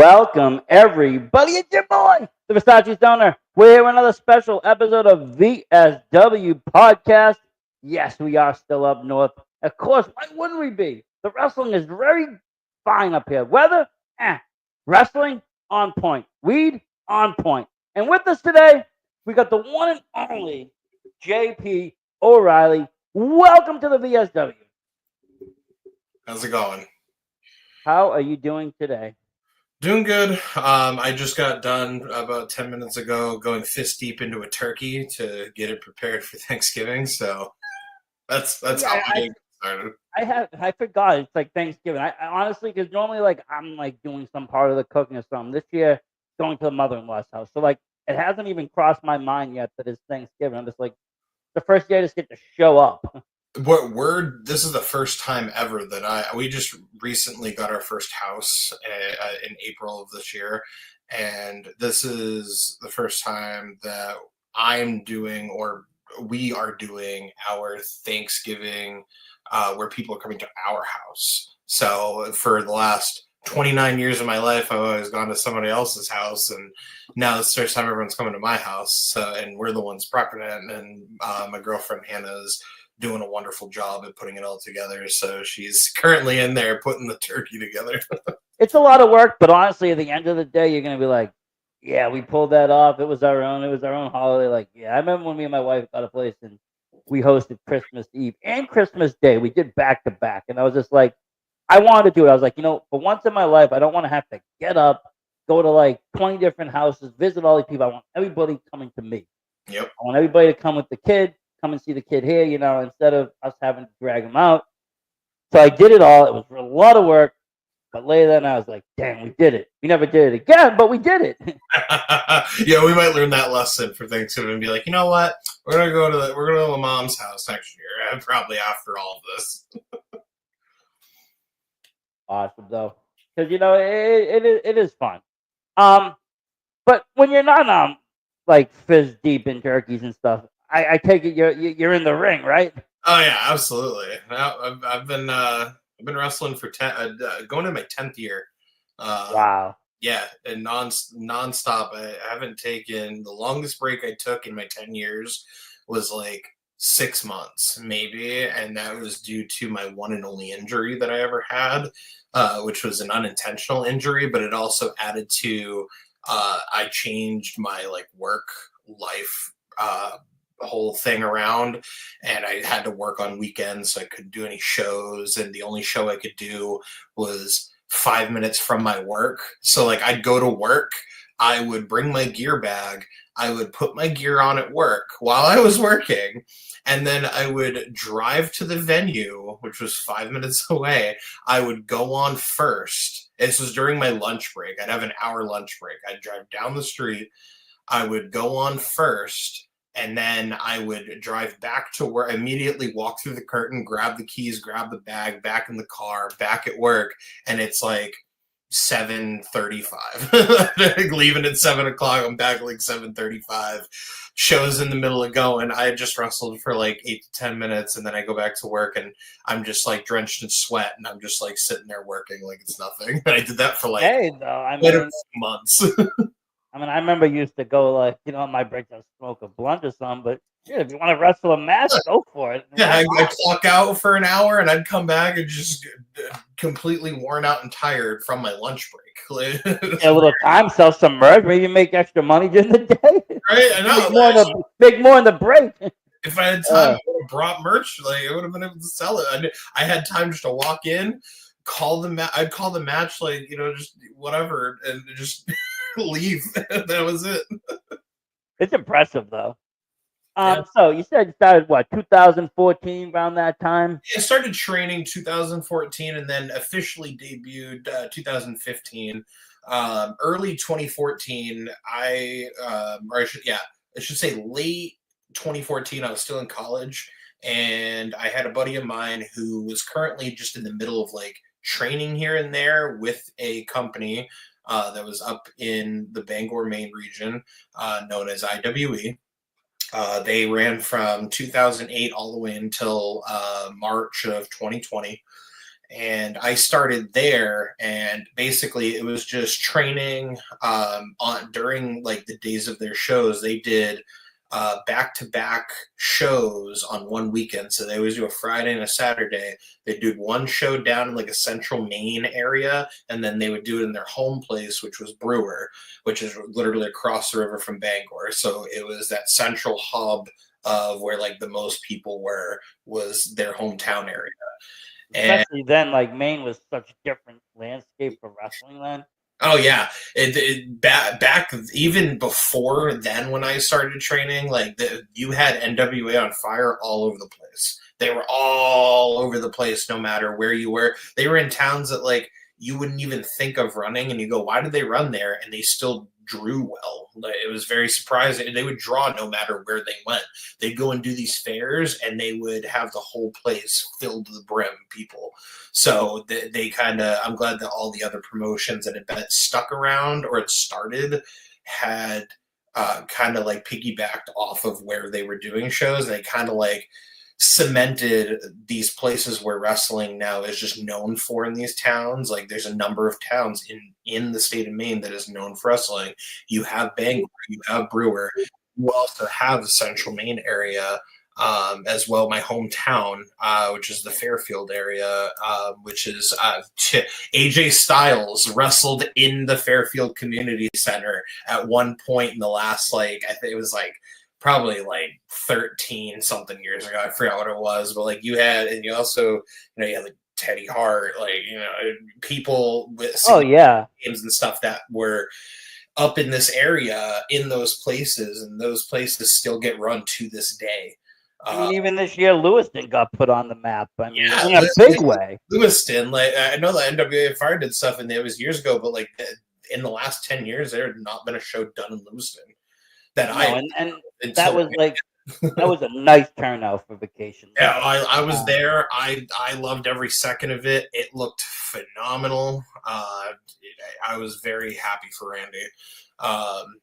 Welcome, everybody. It's your boy, the Versace Stoner. We're here with another special episode of VSW Podcast. Yes, we are still up north. Of course, why wouldn't we be? The wrestling is very fine up here. Weather, wrestling, on point. Weed, on point. And with us today, we got the one and only JP O'Reilly. Welcome to the VSW. How's it going? How are you doing today? Doing good. I just got done about 10 minutes ago going fist deep into a turkey to get it prepared for Thanksgiving. So that's how I started. I forgot it's like Thanksgiving. I honestly, because normally I'm doing some part of the cooking or something. This year, going to the mother-in-law's house. So it hasn't even crossed my mind yet that it's Thanksgiving. I'm just the first day I just get to show up. This is the first time ever that we just recently got our first house in April of this year, and this is the first time that I'm doing or we are doing our Thanksgiving where people are coming to our house. So for the last 29 years of my life, I've always gone to somebody else's house, and now it's the first time everyone's coming to my house, and we're the ones prepping it, and my girlfriend Hannah's doing a wonderful job at putting it all together. So she's currently in there putting the turkey together. It's a lot of work, but honestly, at the end of the day, you're going to be like, yeah, we pulled that off. It was our own holiday. I remember when me and my wife got a place and we hosted Christmas Eve and Christmas Day. We did back to back. And I was just like, I wanted to do it. I was like, for once in my life, I don't want to have to get up, go to 20 different houses, visit all these people. I want everybody coming to me. Yep. I want everybody to come with the kid. Come and see the kid here, instead of us having to drag him out. So I did it all. It was a lot of work. But later that night, I was like, damn, we did it. We never did it again, but we did it. Yeah, we might learn that lesson for Thanksgiving and be like, you know what? We're gonna go to the mom's house next year, probably after all of this. Awesome though. Because it is fun. But when you're not fizz deep in turkeys and stuff, I take it you're in the ring, right? Oh yeah, absolutely. I've been wrestling for going to my 10th year. Wow. Yeah, and nonstop. I haven't taken the longest break I took in my 10 years was 6 months maybe, and that was due to my one and only injury that I ever had, which was an unintentional injury, but it also added to I changed my work life whole thing around, and I had to work on weekends, so I couldn't do any shows, and the only show I could do was 5 minutes from my work. So I'd go to work, I would bring my gear bag, I would put my gear on at work while I was working, and then I would drive to the venue, which was 5 minutes away. I would go on first. This was during my lunch break. I'd have an hour lunch break. I'd drive down the street, I would go on first, and then I would drive back to work, immediately walk through the curtain, grab the keys, grab the bag, back in the car, back at work, and it's 7:35. Leaving at 7 o'clock, I'm back 7:35. Show's in the middle of going. I had just wrestled for 8 to 10 minutes, and then I go back to work, and I'm just drenched in sweat, and I'm just sitting there working like it's nothing. And I did that for months. I remember used to go on my break to smoke a blunt or something, but yeah, if you want to wrestle a match, go for it. Yeah, I'd clock out for an hour and I'd come back and just completely worn out and tired from my lunch break. A little time, self-submerge, maybe make extra money during the day. Right, I know. Make more in the break. If I had time, I would have brought merch. I would have been able to sell it. I had time just to walk in, I'd call the match, just whatever, and just leave. That was it. It's impressive though. So you said you started 2014, around that time? I started training 2014 and then officially debuted 2015. Early 2014, I should say late 2014, I was still in college, and I had a buddy of mine who was currently just in the middle of training here and there with a company that was up in the Bangor, Maine region, known as IWE. They ran from 2008 all the way until March of 2020. and I started there, and basically it was just training on during like the days of their shows. They did back-to-back shows on one weekend, so they always do a Friday and a Saturday. They do one show down in like a central Maine area, and then they would do it in their home place, which was Brewer, which is literally across the river from Bangor. So it was that central hub of where like the most people was their hometown area. And Especially then, like Maine was such a different landscape for wrestling then. oh yeah, back even before then when I started training, like you had NWA on Fire all over the place. They were all over the place, no matter where you were. They were in towns that like you wouldn't even think of running, and you go, why did they run there? And they still drew well. Like, it was very surprising. They would draw no matter where they went. They'd go and do these fairs, and they would have the whole place filled to the brim, people. So they kind of, I'm glad that all the other promotions that had been stuck around or had started had kind of like piggybacked off of where they were doing shows. They kind of like cemented these places where wrestling now is just known for in these towns. Like there's a number of towns in the state of Maine that is known for wrestling. You have Bangor, you have Brewer, you also have the central Maine area as well. My hometown, which is the Fairfield area, which is AJ Styles wrestled in the Fairfield Community Center at one point in the last, like, I think it was like probably like 13 something years ago. I forgot what it was, but like you had, and you also, you know, you had like Teddy Hart, like, you know, people with games and stuff that were up in this area in those places, and those places still get run to this day. I mean, even this year, Lewiston got put on the map. I mean, in a big way. Lewiston, like, I know the NWA Fire did stuff, and it was years ago, but like in the last 10 years, there had not been a show done in Lewiston that and that was like that was a nice turnout for vacation. Yeah, I was there. I loved every second of it. It looked phenomenal. I was very happy for Randy.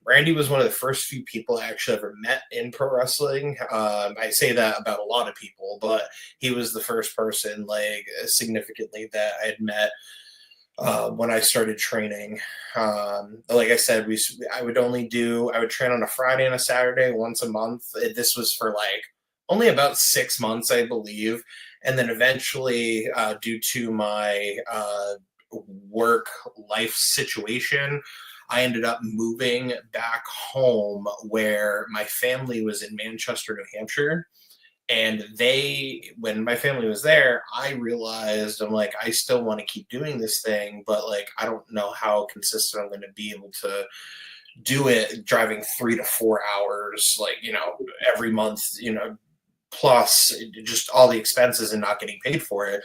Randy was one of the first few people I actually ever met in pro wrestling. I say that about a lot of people, but he was the first person, like, significantly that I had met when I started training. Like I said, I would train on a Friday and a Saturday once a month. This was for like only about 6 months, I believe. And then eventually, due to my work life situation, I ended up moving back home where my family was in Manchester, New Hampshire. And when my family was there, I realized, I'm like, I still want to keep doing this thing, but like, I don't know how consistent I'm going to be able to do it driving 3 to 4 hours, like, you know, every month, you know, plus just all the expenses and not getting paid for it.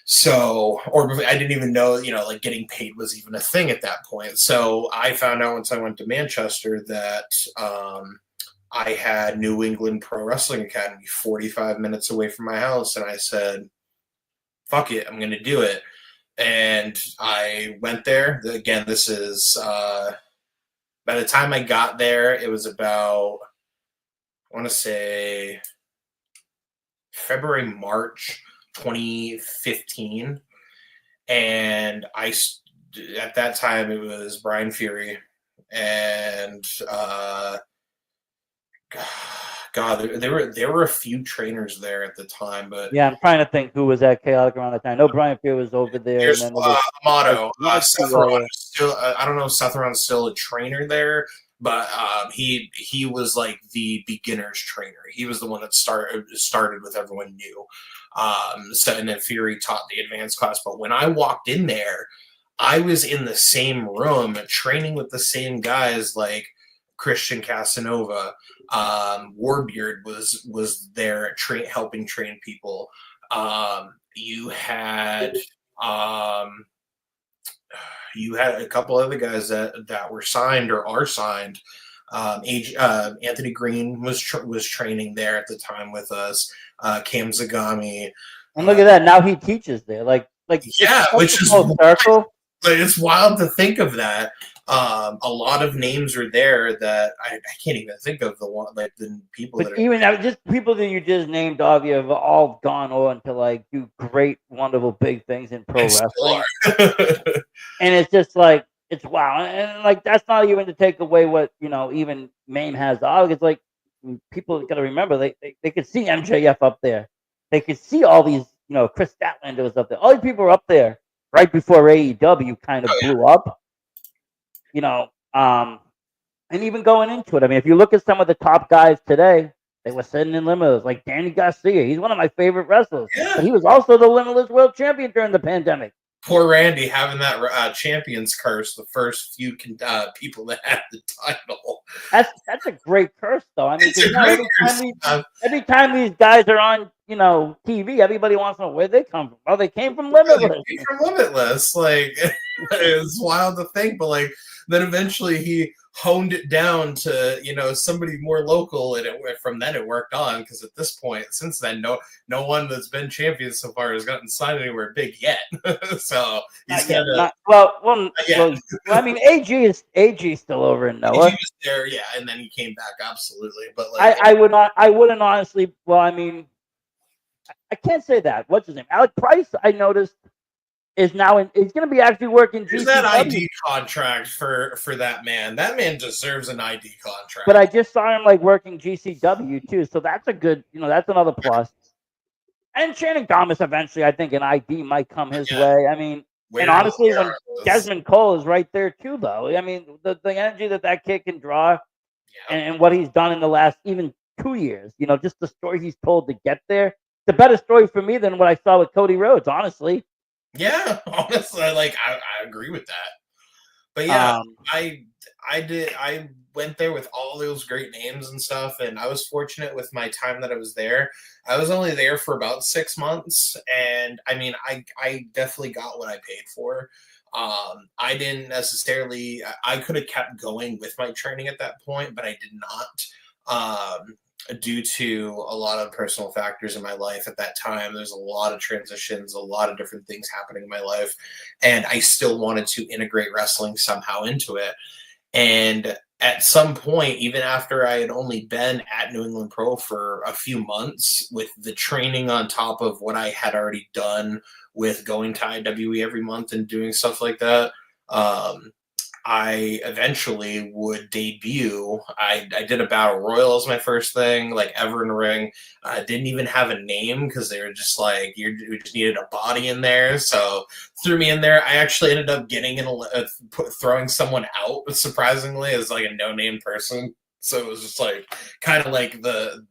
So, or I didn't even know, you know, like getting paid was even a thing at that point. So I found out once I went to Manchester that, I had New England Pro Wrestling Academy 45 minutes away from my house. And I said, fuck it, I'm going to do it. And I went there. Again, this is, by the time I got there, it was about, I want to say February, March 2015. And at that time, it was Brian Fury and, God, there were a few trainers there at the time, but yeah, I'm trying to think who was at Chaotic around the time. I know Brian Fury was over there. There's and Amato. Seth Rollins still. I don't know if Seth Rollins still a trainer there, but he was like the beginner's trainer. He was the one that started with everyone new. So and then Fury taught the advanced class. But when I walked in there, I was in the same room training with the same guys, like Christian Casanova. Warbeard was there helping train people. You had a couple other guys that were signed or are signed. Anthony Green was training there at the time with us. Cam Zagami. And look at that! Now he teaches there. Like yeah, which is circle. Like, it's wild to think of that. A lot of names are there that I can't even think of the people But that are. even now, just people that you just named off, you have all gone on to like do great, wonderful, big things in pro And still wrestling, are. and it's just like it's wow, and like that's not even to take away what even Maine has. It's like people got to remember they could see MJF up there, they could see all these Chris Statlander was up there, all these people were up there right before AEW kind of Oh yeah. blew up, you know. And even going into it, I mean, if you look at some of the top guys today, they were sitting in limitless, like Danny Garcia. He's one of my favorite wrestlers, but Yeah. he was also the limitless world champion during the pandemic. Poor Randy having that champion's curse. The first few people that had the title. That's a great curse, though. I mean, It's a now great curse. every time these guys are on, TV, everybody wants to know where they come from. Oh, they came from Limitless. They came from Limitless. Like it's wild to think, but like then eventually he honed it down to somebody more local, and from then it worked on, because at this point, since then, no one that's been champion so far has gotten signed anywhere big yet. So he's kind of well, yeah. I mean, AG still over in He Noah. was there, yeah, and then he came back, absolutely. But like, I wouldn't honestly. Well, I mean, I can't say that. What's his name? Alec Price. I noticed is now he's going to be actually working. there's that ID contract for that man. That man deserves an ID contract. But I just saw him like working GCW too, so that's a good. That's another plus. And Channing Thomas eventually, I think an ID might come his way. I mean, and honestly, when Desmond Cole is right there too, though. I mean, the energy that kid can draw, and what he's done in the last even 2 years. Just the story he's told to get there. It's a better story for me than what I saw with Cody Rhodes, honestly. Yeah, honestly, I agree with that. But yeah, I went there with all those great names and stuff, and I was fortunate with my time that I was there. I was only there for about 6 months, and I mean, I definitely got what I paid for. I didn't necessarily. I could have kept going with my training at that point, but I did not. Due to a lot of personal factors in my life at that time. There's a lot of transitions, a lot of different things happening in my life, and I still wanted to integrate wrestling somehow into it. And at some point, even after I had only been at New England Pro for a few months, with the training on top of what I had already done with going to IWE every month and doing stuff like that, I eventually would debut. I did a battle royal as my first thing, like ever in a ring. I didn't even have a name because they were just like, we just needed a body in there. So threw me in there. I actually ended up getting throwing someone out, surprisingly, as like a no-name person. So it was just like kind of like the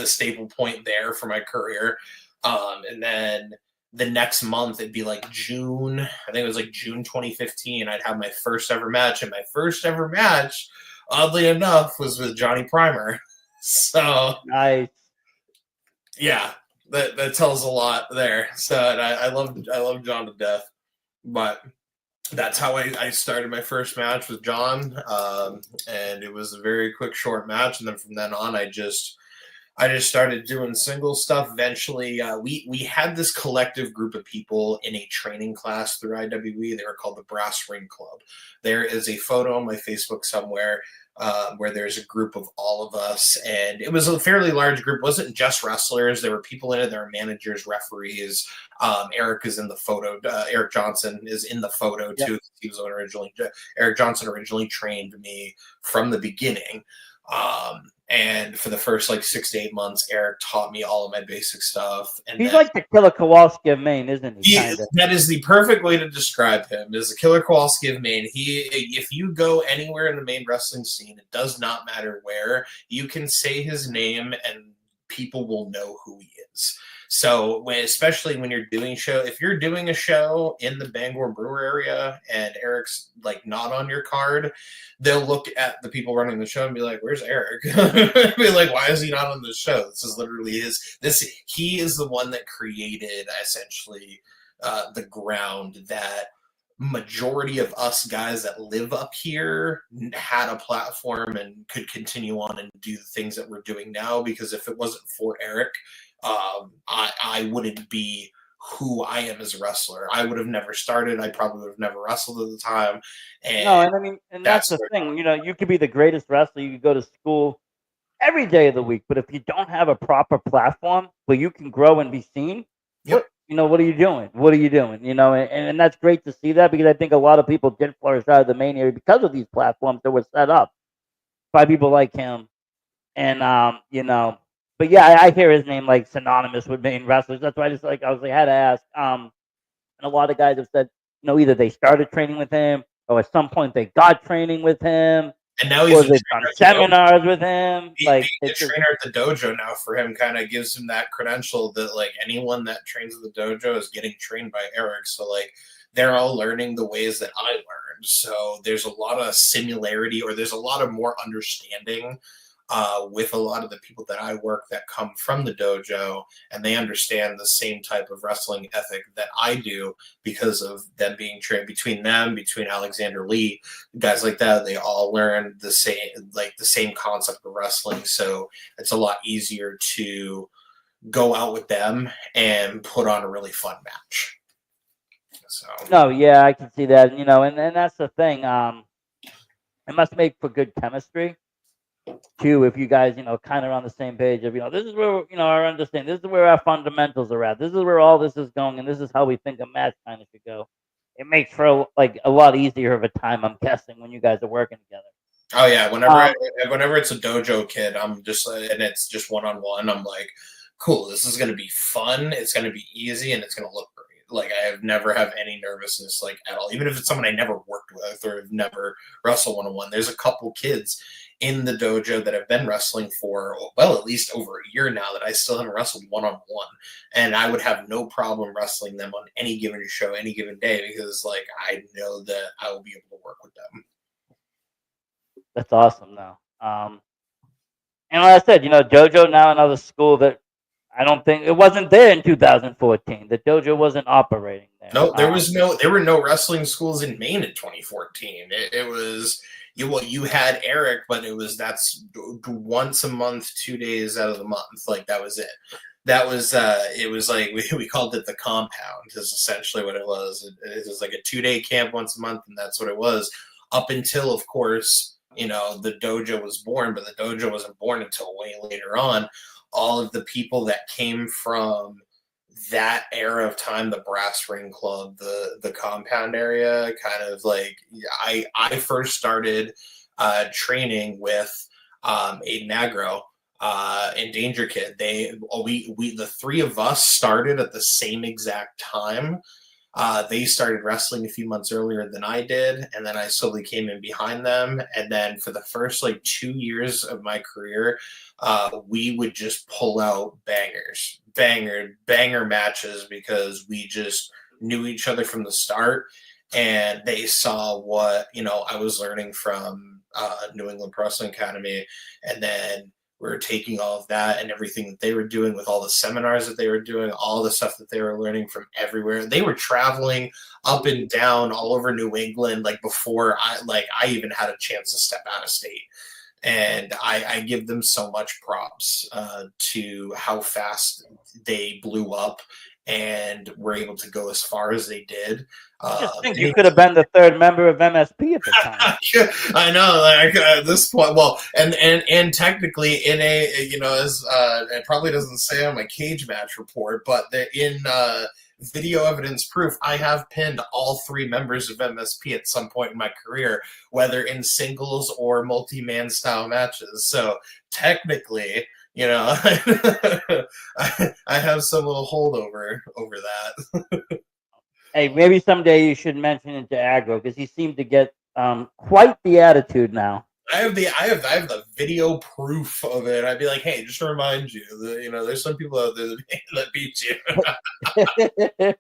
staple point there for my career. And then the next month, it'd be like June. I think it was like June 2015. I'd have my first ever match, and my first ever match, oddly enough, was with Johnny Primer. So nice. Yeah, that tells a lot there. So I love John to death, but that's how I started my first match with John, and it was a very quick, short match. And then from then on, I just started doing single stuff. Eventually, we had this collective group of people in a training class through IWE. They were called the Brass Ring Club. There is a photo on my Facebook somewhere where there's a group of all of us, and it was a fairly large group. It wasn't just wrestlers. There were people in it. There were managers, referees. Eric is in the photo. Eric Johnson is in the photo too. Yep. He was Eric Johnson originally trained me from the beginning. And for the first like 6 to 8 months, Eric taught me all of my basic stuff. And he's like the Killer Kowalski of Maine, isn't he? That is the perfect way to describe him. Is the Killer Kowalski of Maine. If you go anywhere in the Maine wrestling scene, it does not matter where, you can say his name and people will know who he is. So especially when you're doing if you're doing a show in the Bangor Brewer area and Eric's like not on your card, they'll look at the people running the show and be like, "Where's Eric?" Be like, "Why is he not on the show?" This is literally he is the one that created essentially the ground that majority of us guys that live up here had a platform and could continue on and do the things that we're doing now. Because if it wasn't for Eric, I wouldn't be who I am as a wrestler. I would have never started. I probably would have never wrestled at the time. No, And and I mean, and that's that's the where, thing. You could be the greatest wrestler. You could go to school every day of the week, but if you don't have a proper platform where you can grow and be seen, yep. what are you doing? What are you doing? And that's great to see that, because I think a lot of people did flourish out of the main area because of these platforms that were set up by people like him. And but yeah, I hear his name like synonymous with main wrestlers. That's why I had to ask. And a lot of guys have said, either they started training with him, or at some point they got training with him, And now he's or a they've done trainer at the dojo. seminars with him. Being Like, a it's just, trainer at the dojo now for him kind of gives him that credential that like anyone that trains at the dojo is getting trained by Eric. So like they're all learning the ways that I learned. So there's a lot of similarity, or there's a lot of more understanding with a lot of the people that I work that come from the dojo, and they understand the same type of wrestling ethic that I do because of them being trained. Between Alexander Lee, guys like that, they all learn the same concept of wrestling. So it's a lot easier to go out with them and put on a really fun match. So no, yeah, I can see that. And that's the thing. It must make for good chemistry too, if you guys, kind of on the same page of, this is where, our understanding, this is where our fundamentals are at, this is where all this is going, and this is how we think a match kind of should go. It makes for like a lot easier of a time, I'm guessing, when you guys are working together. oh yeah, whenever it's a dojo kid, I'm just and it's just one-on-one, I'm like, cool, this is going to be fun, it's going to be easy, and it's going to look great. Like I have never have any nervousness like at all, even if it's someone I never worked with or have never wrestled one-on-one. There's a couple kids in the dojo that have been wrestling for, well, at least over a year now, that I still haven't wrestled one-on-one, and I would have no problem wrestling them on any given show, any given day, because like I know that I will be able to work with them. That's awesome, though. And like I said, dojo now another school that I don't think it wasn't there in 2014. The dojo wasn't operating there. No, there were no wrestling schools in Maine in 2014. It was you had Eric, but that's once a month, 2 days out of the month. Like that was it. That was it was like we called it the compound. Is essentially what it was. It was like a 2-day camp once a month, and that's what it was. Up until, of course, the dojo was born, but the dojo wasn't born until way later on. All of the people that came from that era of time, the Brass Ring Club, the compound area, kind of like I first started training with Aiden Agro and Danger Kid. We the three of us started at the same exact time. They started wrestling a few months earlier than I did, and then I slowly came in behind them. And then for the first 2 years of my career, we would just pull out banger matches, because we just knew each other from the start, and they saw what I was learning from New England Pro Wrestling Academy, and then we were taking all of that and everything that they were doing with all the seminars that they were doing, all the stuff that they were learning from everywhere. They were traveling up and down all over New England, before I even had a chance to step out of state. And I give them so much props to how fast they blew up and were able to go as far as they did. I just think you could have been the third member of MSP at the time. I know, at this point. Well, and technically, in a as it probably doesn't say on my cage match report, but in video evidence proof, I have pinned all three members of MSP at some point in my career, whether in singles or multi-man style matches. So technically, I have some little holdover over that. Hey, maybe someday you should mention it to Agro, because he seemed to get quite the attitude now. I have the video proof of it. I'd be like, hey, just to remind you that there's some people out there that beat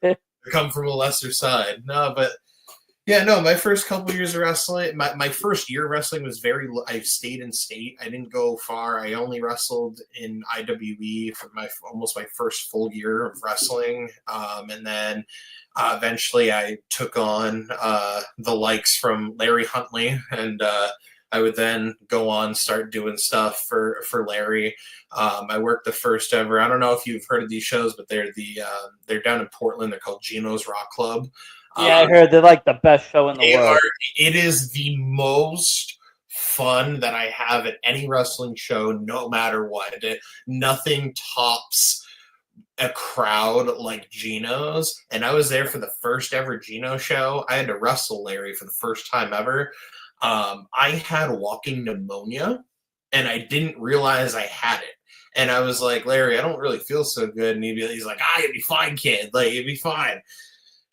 you. Come from a lesser side. No, but yeah, no. My first couple years of wrestling, my first year of wrestling was I stayed in state. I didn't go far. I only wrestled in IWE for almost my first full year of wrestling, and then eventually I took on the likes from Larry Huntley and I would then go on, start doing stuff for Larry. I worked the first ever. I don't know if you've heard of these shows, but they're down in Portland. They're called Gino's Rock Club. Yeah, I heard they're like the best show in the world. It is the most fun that I have at any wrestling show, no matter what. Nothing tops a crowd like Gino's. And I was there for the first ever Gino show. I had to wrestle Larry for the first time ever. I had walking pneumonia, and I didn't realize I had it. And I was like, Larry, I don't really feel so good. And he's like, you'll be fine, kid. Like, you'll be fine.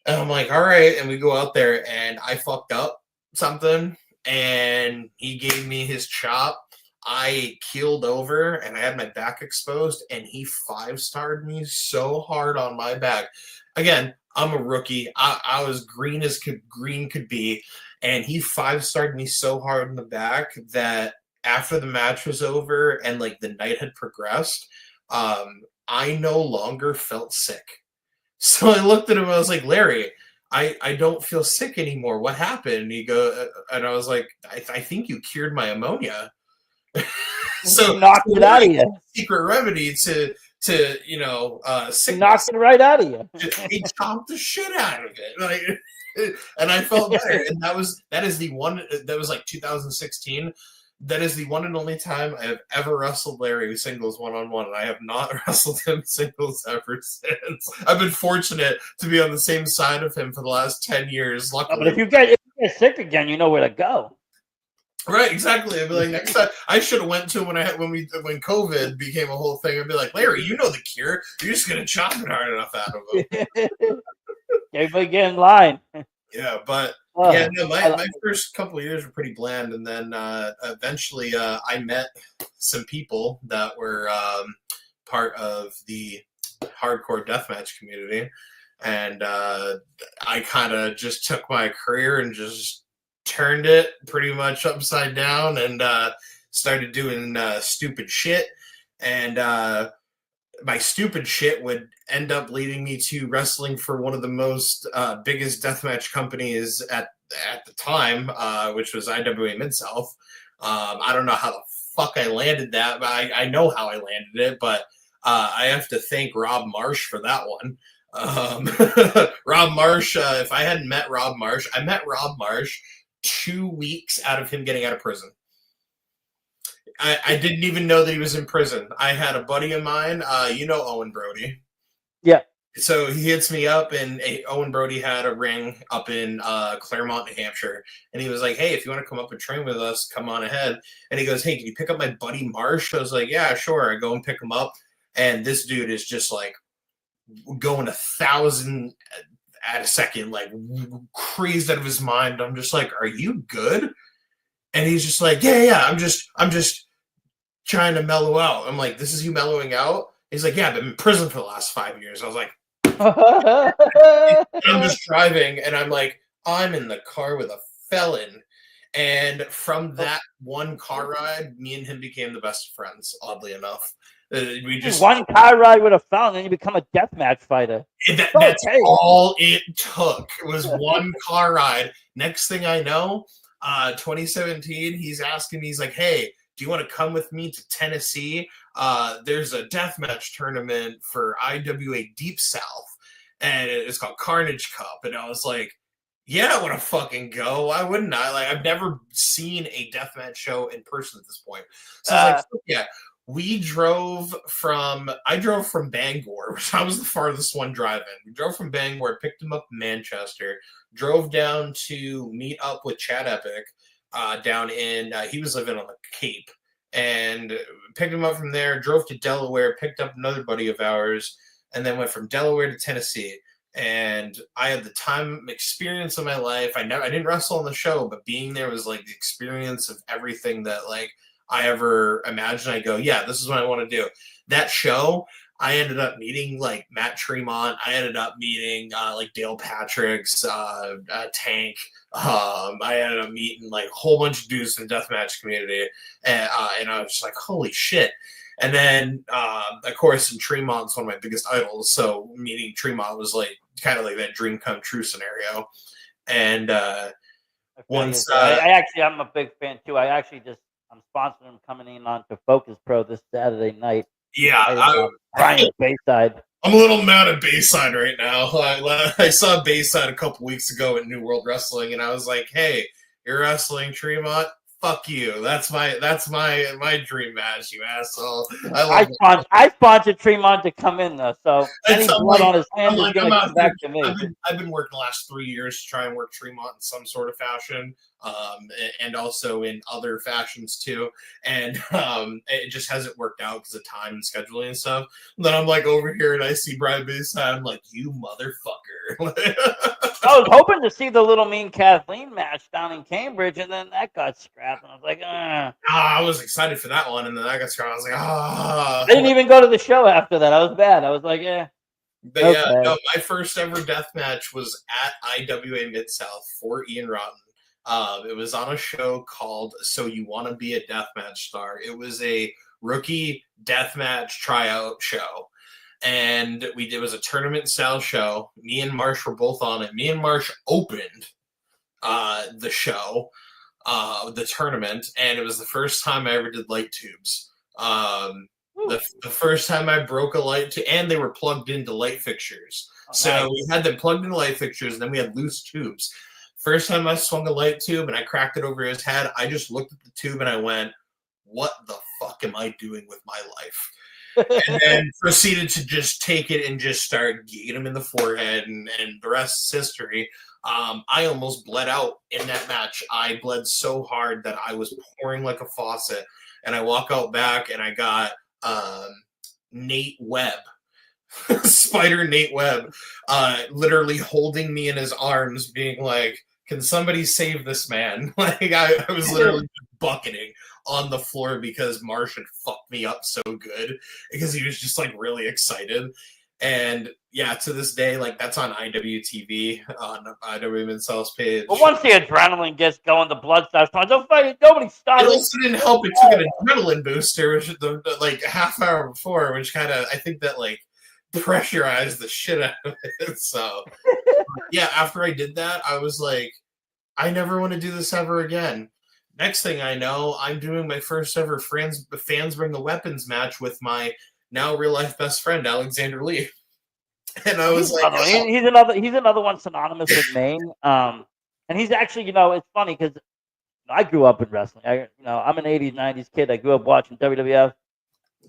And I'm like, all right. And we go out there, and I fucked up something, and he gave me his chop. I keeled over, and I had my back exposed, and he 5-starred me so hard on my back. Again, I'm a rookie. I was green as green could be, and he 5-starred me so hard in the back that after the match was over and like the night had progressed, I no longer felt sick. So I looked at him. I was like, Larry, I don't feel sick anymore. What happened? And I was like, I think you cured my ammonia. So knocked it out of you. Secret remedy to sickness. Knocked it right out of you. He chomped the shit out of it. Like, and I felt better. And that is the one that was like 2016. That is the one and only time I have ever wrestled Larry singles one-on-one, and I have not wrestled him singles ever since. I've been fortunate to be on the same side of him for the last 10 years. Luckily, but if you get sick again, you know where to go. Right, exactly. I'd be like, next time I should have went to him when COVID became a whole thing. I'd be like, Larry, you know the cure. You're just gonna chop it hard enough out of him. Everybody get in line. Yeah, but my first couple of years were pretty bland, and then eventually I met some people that were part of the hardcore deathmatch community, and I kind of just took my career and just turned it pretty much upside down and started doing stupid shit, and my stupid shit would end up leading me to wrestling for one of the most biggest deathmatch companies at the time, which was IWA Mid-South. I don't know how the fuck I landed that, but I know how I landed it, but I have to thank Rob Marsh for that one. Rob Marsh, if I hadn't met Rob Marsh, I met Rob Marsh 2 weeks out of him getting out of prison. I didn't even know that he was in prison. I had a buddy of mine, Owen Brody. Yeah. So he hits me up, and Owen Brody had a ring up in Claremont, New Hampshire. And he was like, hey, if you want to come up and train with us, come on ahead. And he goes, hey, can you pick up my buddy Marsh? I was like, yeah, sure. I go and pick him up. And this dude is just like going 1,000 at a second, like crazed out of his mind. I'm just like, are you good? And he's just like, yeah, I'm just trying to mellow out. I'm like, this is you mellowing out? He's like, yeah, I've been in prison for the last 5 years. I was like, I'm just driving, and I'm like, I'm in the car with a felon. And from that one car ride, me and him became the best friends, oddly enough. We just one car ride with a felon, and you become a deathmatch fighter. That's all it took. It was one car ride. Next thing I know, 2017, he's asking me, he's like, hey, do you want to come with me to Tennessee? There's a deathmatch tournament for IWA Deep South, and it's called Carnage Cup. And I was like, yeah, I want to fucking go. Why wouldn't I? Like, I've never seen a deathmatch show in person at this point. So I was like, yeah. I drove from Bangor, which I was the farthest one driving. We drove from Bangor, picked him up in Manchester, drove down to meet up with Chad Epic down in, he was living on the Cape, and picked him up from there, drove to Delaware, picked up another buddy of ours, and then went from Delaware to Tennessee. And I had the time experience of my life. I didn't wrestle on the show, but being there was like the experience of everything that like I ever imagined. I go, yeah, this is what I want to do. That show, I ended up meeting like Matt Tremont. I ended up meeting like Dale Patrick's Tank. I ended up meeting like a whole bunch of dudes in the deathmatch community. And I was just like, holy shit. And then, of course, and Tremont's one of my biggest idols. So meeting Tremont was like kind of like that dream come true scenario. And I feel you. Once, So I'm a big fan too. I'm sponsoring him coming in on to Focus Pro this Saturday night. yeah, Brian Bayside. I'm a little mad at Bayside right now. I saw Bayside a couple weeks ago at New World Wrestling, and I was like, "Hey, you're wrestling Tremont? Fuck you! That's my dream match, you asshole." I sponsored Tremont to come in though, so any blood on his hands is gonna come back to me. I've been working the last 3 years to try and work Tremont in some sort of fashion, and also in other fashions too. And it just hasn't worked out because of time and scheduling and stuff. And then I'm like over here and I see Brian Bayside. I'm like, you motherfucker. I was hoping to see the Little Mean Kathleen match down in Cambridge, and then that got scrapped. And I was like, I was excited for that one, and then I got scrapped. I was like, I didn't even go to the show after that. I was bad. I was like, yeah. But okay. Yeah, no, my first ever death match was at IWA Mid-South for Ian Rotten. It was on a show called So You Want to Be a Deathmatch Star. It was a rookie deathmatch tryout show. And it was a tournament style show. Me and Marsh were both on it. Me and Marsh opened the show, the tournament, and it was the first time I ever did light tubes. The first time I broke a light tube, and they were plugged into light fixtures. So nice. We had them plugged into light fixtures, and then we had loose tubes. First time I swung a light tube and I cracked it over his head, I just looked at the tube and I went, what the fuck am I doing with my life? And then proceeded to just take it and just start getting him in the forehead, and the rest is history. I almost bled out in that match. I bled so hard that I was pouring like a faucet, and I walk out back and I got Nate Webb, Spider Nate Webb, literally holding me in his arms, being like, can somebody save this man? Like I was literally bucketing on the floor because Marsh had fucked me up so good because he was just like really excited. And yeah, to this day, like that's on IWTV on IW Mid-South's page. Well, once the adrenaline gets going, the blood starts flowing. Nobody stops. It also didn't help. It took an adrenaline booster, which the like half hour before, which kind of I think that like pressurized the shit out of it. So yeah, after I did that, I was like, I never want to do this ever again. Next thing I know, I'm doing my first ever fans bring the weapons match with my now real life best friend Alexander Lee, and I was he's another one synonymous with Maine. And he's actually, it's funny because I grew up in wrestling. I'm an '80s '90s kid. I grew up watching WWF.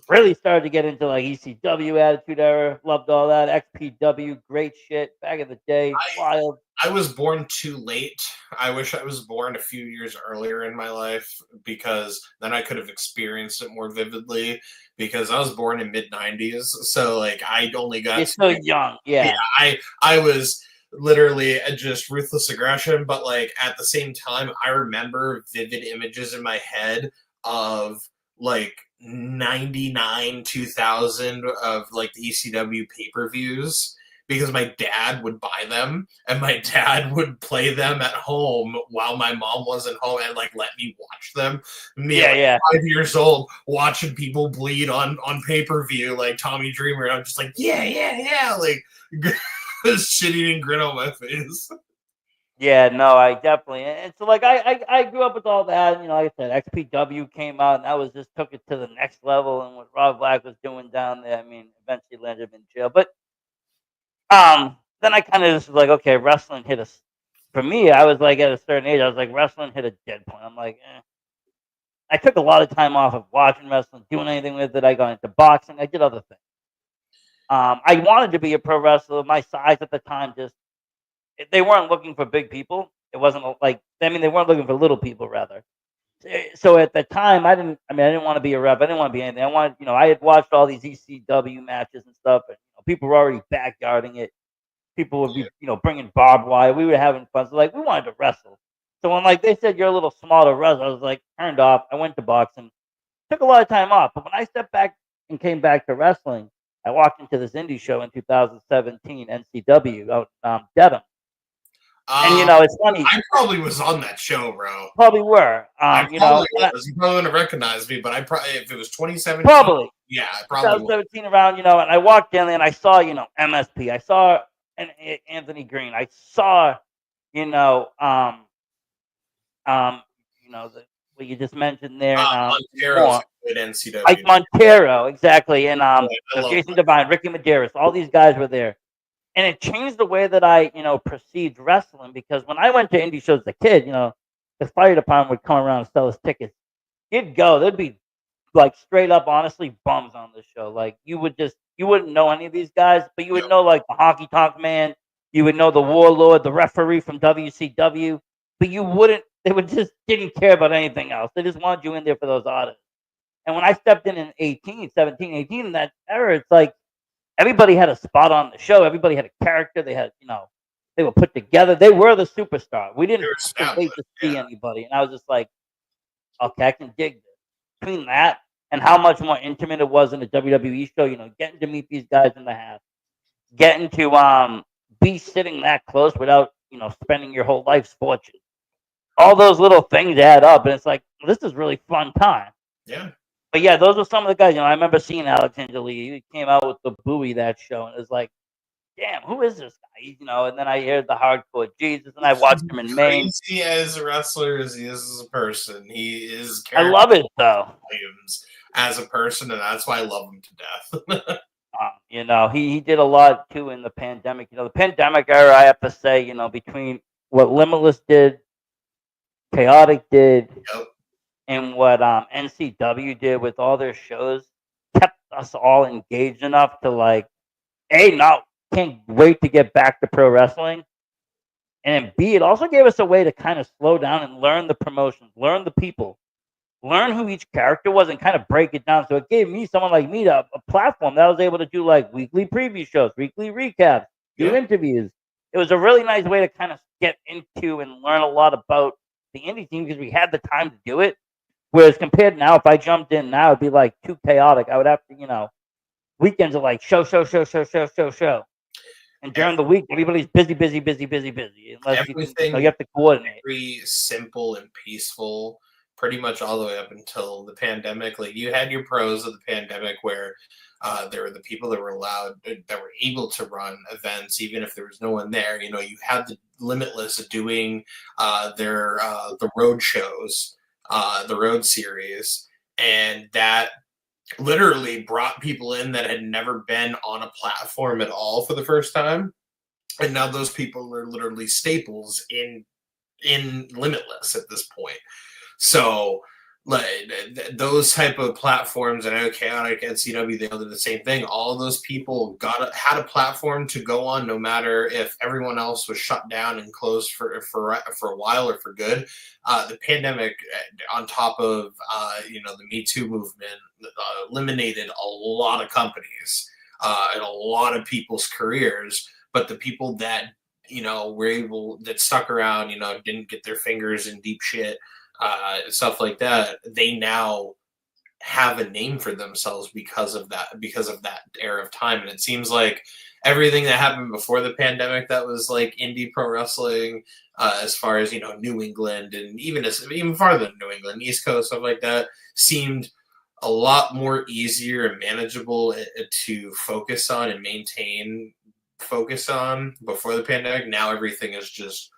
Really started to get into like ECW, Attitude Era. Loved all that. XPW, great shit back in the day. Wild. I was born too late. I wish I was born a few years earlier in my life because then I could have experienced it more vividly because I was born in mid-90s. So like I only got... You're still young. Yeah. I was literally just ruthless aggression, but like at the same time, I remember vivid images in my head of like 99, 2000 of like the ECW pay-per-views because my dad would buy them and my dad would play them at home while my mom wasn't home and like let me watch them. Me, 5 years old, watching people bleed on pay-per-view like Tommy Dreamer, and I'm just like, yeah, like shit-eating grin on my face. Yeah, no, I definitely, and so like I grew up with all that, like I said, XPW came out and that was just took it to the next level, and what Rob Black was doing down there, I mean, eventually landed him in jail, but then I kind of just was like, okay, wrestling hit us. For me, I was like at a certain age, I was like, wrestling hit a dead point. I'm like, I took a lot of time off of watching wrestling, doing anything with it. I got into boxing. I did other things. I wanted to be a pro wrestler. My size at the time they weren't looking for big people. It wasn't like, they weren't looking for little people, rather. So at the time, I didn't want to be a rep. I didn't want to be anything. I wanted, I had watched all these ECW matches and stuff, and people were already backyarding it. People would be, bringing barbed wire. We were having fun. So like, we wanted to wrestle. So when like they said you're a little small to wrestle, I was like turned off. I went to boxing. Took a lot of time off. But when I stepped back and came back to wrestling, I walked into this indie show in 2017, NCW out Dedham. And it's funny. I probably was on that show, bro. Probably were. You probably wouldn't recognize me, but I probably, if it was 2017, probably. Yeah, probably. 2017 around, and I walked in and I saw, MSP. I saw Anthony Green. I saw, what you just mentioned there, and Montero's more. a good NCW. Ike Montero, exactly, and love Jason Montero. Devine, Ricky Medeiros, all these guys were there, and it changed the way that I, perceived wrestling, because when I went to indie shows as a kid, the fire department would come around and sell us tickets. You'd go, there'd be like straight up, honestly, bums on the show. Like you wouldn't know any of these guys, but you would Yep. know like the Honky Tonk Man, you would know the Warlord, the referee from WCW, but you wouldn't. They would just didn't care about anything else. They just wanted you in there for those artists. And when I stepped in 18, 17, 18, in that era, it's like everybody had a spot on the show. Everybody had a character. They had, they were put together. They were the superstar. We didn't They were have to wait to see yeah. anybody. And I was just like, okay, I can dig this. Between that and how much more intimate it was in a WWE show, getting to meet these guys in the half, getting to be sitting that close without, spending your whole life's fortune. All those little things add up, and it's like, this is really fun time. Yeah. But yeah, those were some of the guys. I remember seeing Alex Angelini. He came out with the Bowie that show, and it was like, damn, who is this guy? And then I heard the Hardcore Jesus, and I watched him in Maine. Crazy as a wrestler as he is as a person, he is. I love it though. As a person, and that's why I love him to death. He did a lot too in the pandemic. The pandemic era, I have to say, between what Limitless did, Chaotic did, yep. and what NCW did with all their shows, kept us all engaged enough to like, can't wait to get back to pro wrestling. And then B, it also gave us a way to kind of slow down and learn the promotions, learn the people, learn who each character was, and kind of break it down. So it gave me, someone like me, a platform that I was able to do like weekly preview shows, weekly recaps, do interviews. It was a really nice way to kind of get into and learn a lot about the indie team because we had the time to do it. Whereas compared now, if I jumped in now, it'd be like too chaotic. I would have to, weekends are like show. And during the week, everybody's busy. Unless everything, you have to coordinate. Very simple and peaceful, pretty much all the way up until the pandemic. Like you had your pros of the pandemic where there were the people that were able to run events, even if there was no one there. You had the Limitless doing the road shows, the road series, and that literally brought people in that had never been on a platform at all for the first time, and now those people are literally staples in Limitless at this point. So like those type of platforms, and I know Chaotic, NCW, they all did the same thing. All of those people had a platform to go on, no matter if everyone else was shut down and closed for a while or for good. The pandemic, on top of the Me Too movement, eliminated a lot of companies and a lot of people's careers. But the people that that stuck around, didn't get their fingers in deep shit. Stuff like that, they now have a name for themselves because of that era of time. And it seems like everything that happened before the pandemic that was like indie pro wrestling, as far as New England, and even farther than New England, East Coast, stuff like that, seemed a lot more easier and manageable to focus on and focus on before the pandemic. Now everything is just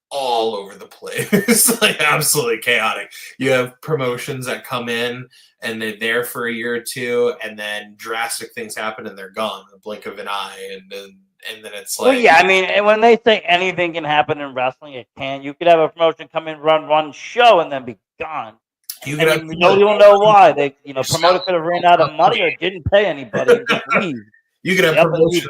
all over the place, like absolutely chaotic. You have promotions that come in and they're there for a year or two, and then drastic things happen and they're gone in the blink of an eye, and then it's like, well, yeah, I mean, when they say anything can happen in wrestling, it can. You could have a promotion come in, run one show, and then be gone. You don't know why. They, promoter could have ran out of money or didn't pay anybody and just leave. You could have promotions.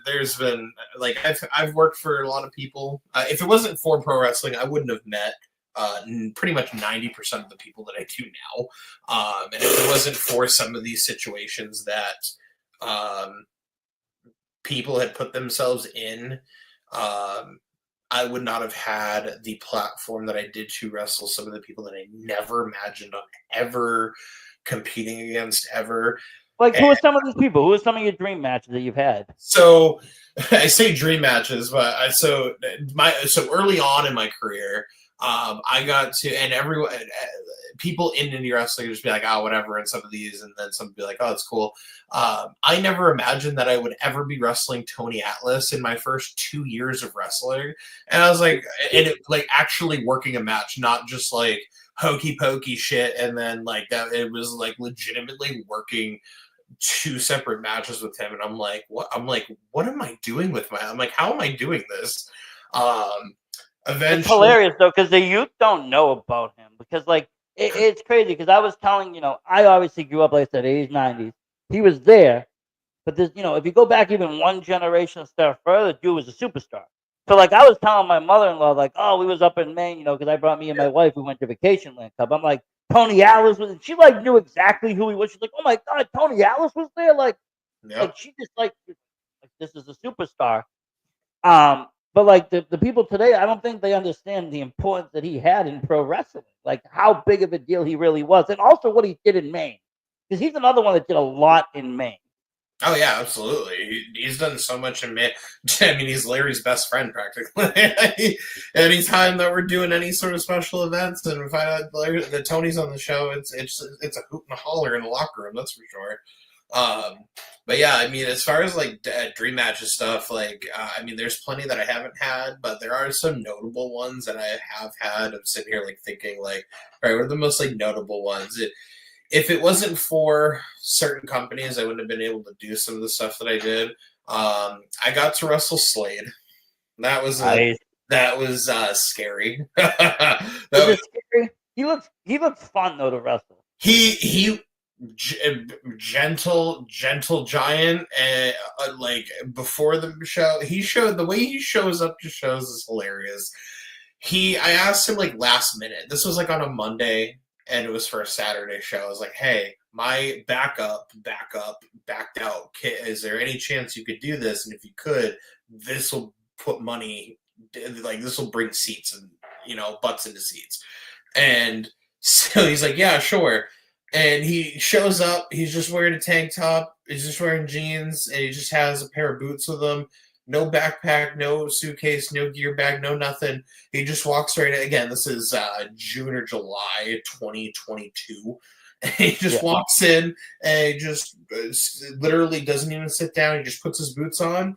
There's been like I've worked for a lot of people. If it wasn't for pro wrestling, I wouldn't have met pretty much 90% of the people that I do now. And if it wasn't for some of these situations that people had put themselves in, I would not have had the platform that I did to wrestle some of the people that I never imagined on ever competing against ever. Like, who are some of these people? Who are some of your dream matches that you've had? So I say dream matches, but so early on in my career, I got to, and everyone, people in indie wrestling just be like, oh, whatever, and some of these, and then some would be like, oh, it's cool. I never imagined that I would ever be wrestling Tony Atlas in my first 2 years of wrestling, and I was like, and it, like actually working a match, not just like hokey pokey shit, and then like that, it was like legitimately working 2 separate matches with him, and I'm like, what? I'm like, what am I doing with my? I'm like, how am I doing this? Eventually, it's hilarious though because the youth don't know about him because like it's crazy because I was telling I obviously grew up like I said 80s 90s. He was there, but there's if you go back even one generation step further, dude was a superstar. So like I was telling my mother-in-law like, oh, we was up in Maine, because I brought me and my wife. We went to Vacation Land Club. I'm like, Tony Alice was. She like knew exactly who he was. She's like, oh my god, Tony Alice was there. Like she just like this is a superstar. But like the people today, I don't think they understand the importance that he had in pro wrestling, like how big of a deal he really was, and also what he did in Maine, because he's another one that did a lot in Maine. Oh yeah, absolutely. He's done so much in Maine. I mean, he's Larry's best friend practically. Anytime that we're doing any sort of special events and we find out Larry, that Tony's on the show, it's a hoot and a holler in the locker room. That's for sure. But yeah, I mean, as far as like dream matches stuff, like I mean, there's plenty that I haven't had, but there are some notable ones that I have had. I'm sitting here like thinking like, all right, what are the most like notable ones? If it wasn't for certain companies, I wouldn't have been able to do some of the stuff that I did. I got to wrestle Slade. That was Nice. that was scary. Was it scary? He looks fun though to wrestle. He gentle giant, and like before the show, he showed the way he shows up to shows is hilarious. I asked him like last minute. This was like on a Monday, and it was for a Saturday show. I was like, hey, my backup backed out. Is there any chance you could do this? And if you could, this will put money, like this will bring seats and butts into seats. And so he's like, yeah, sure. And he shows up. He's just wearing a tank top. He's just wearing jeans, and he just has a pair of boots with him. No backpack, no suitcase, no gear bag, no nothing. He just walks right in. Again, this is June or July 2022. And he just walks in and he just literally doesn't even sit down. He just puts his boots on,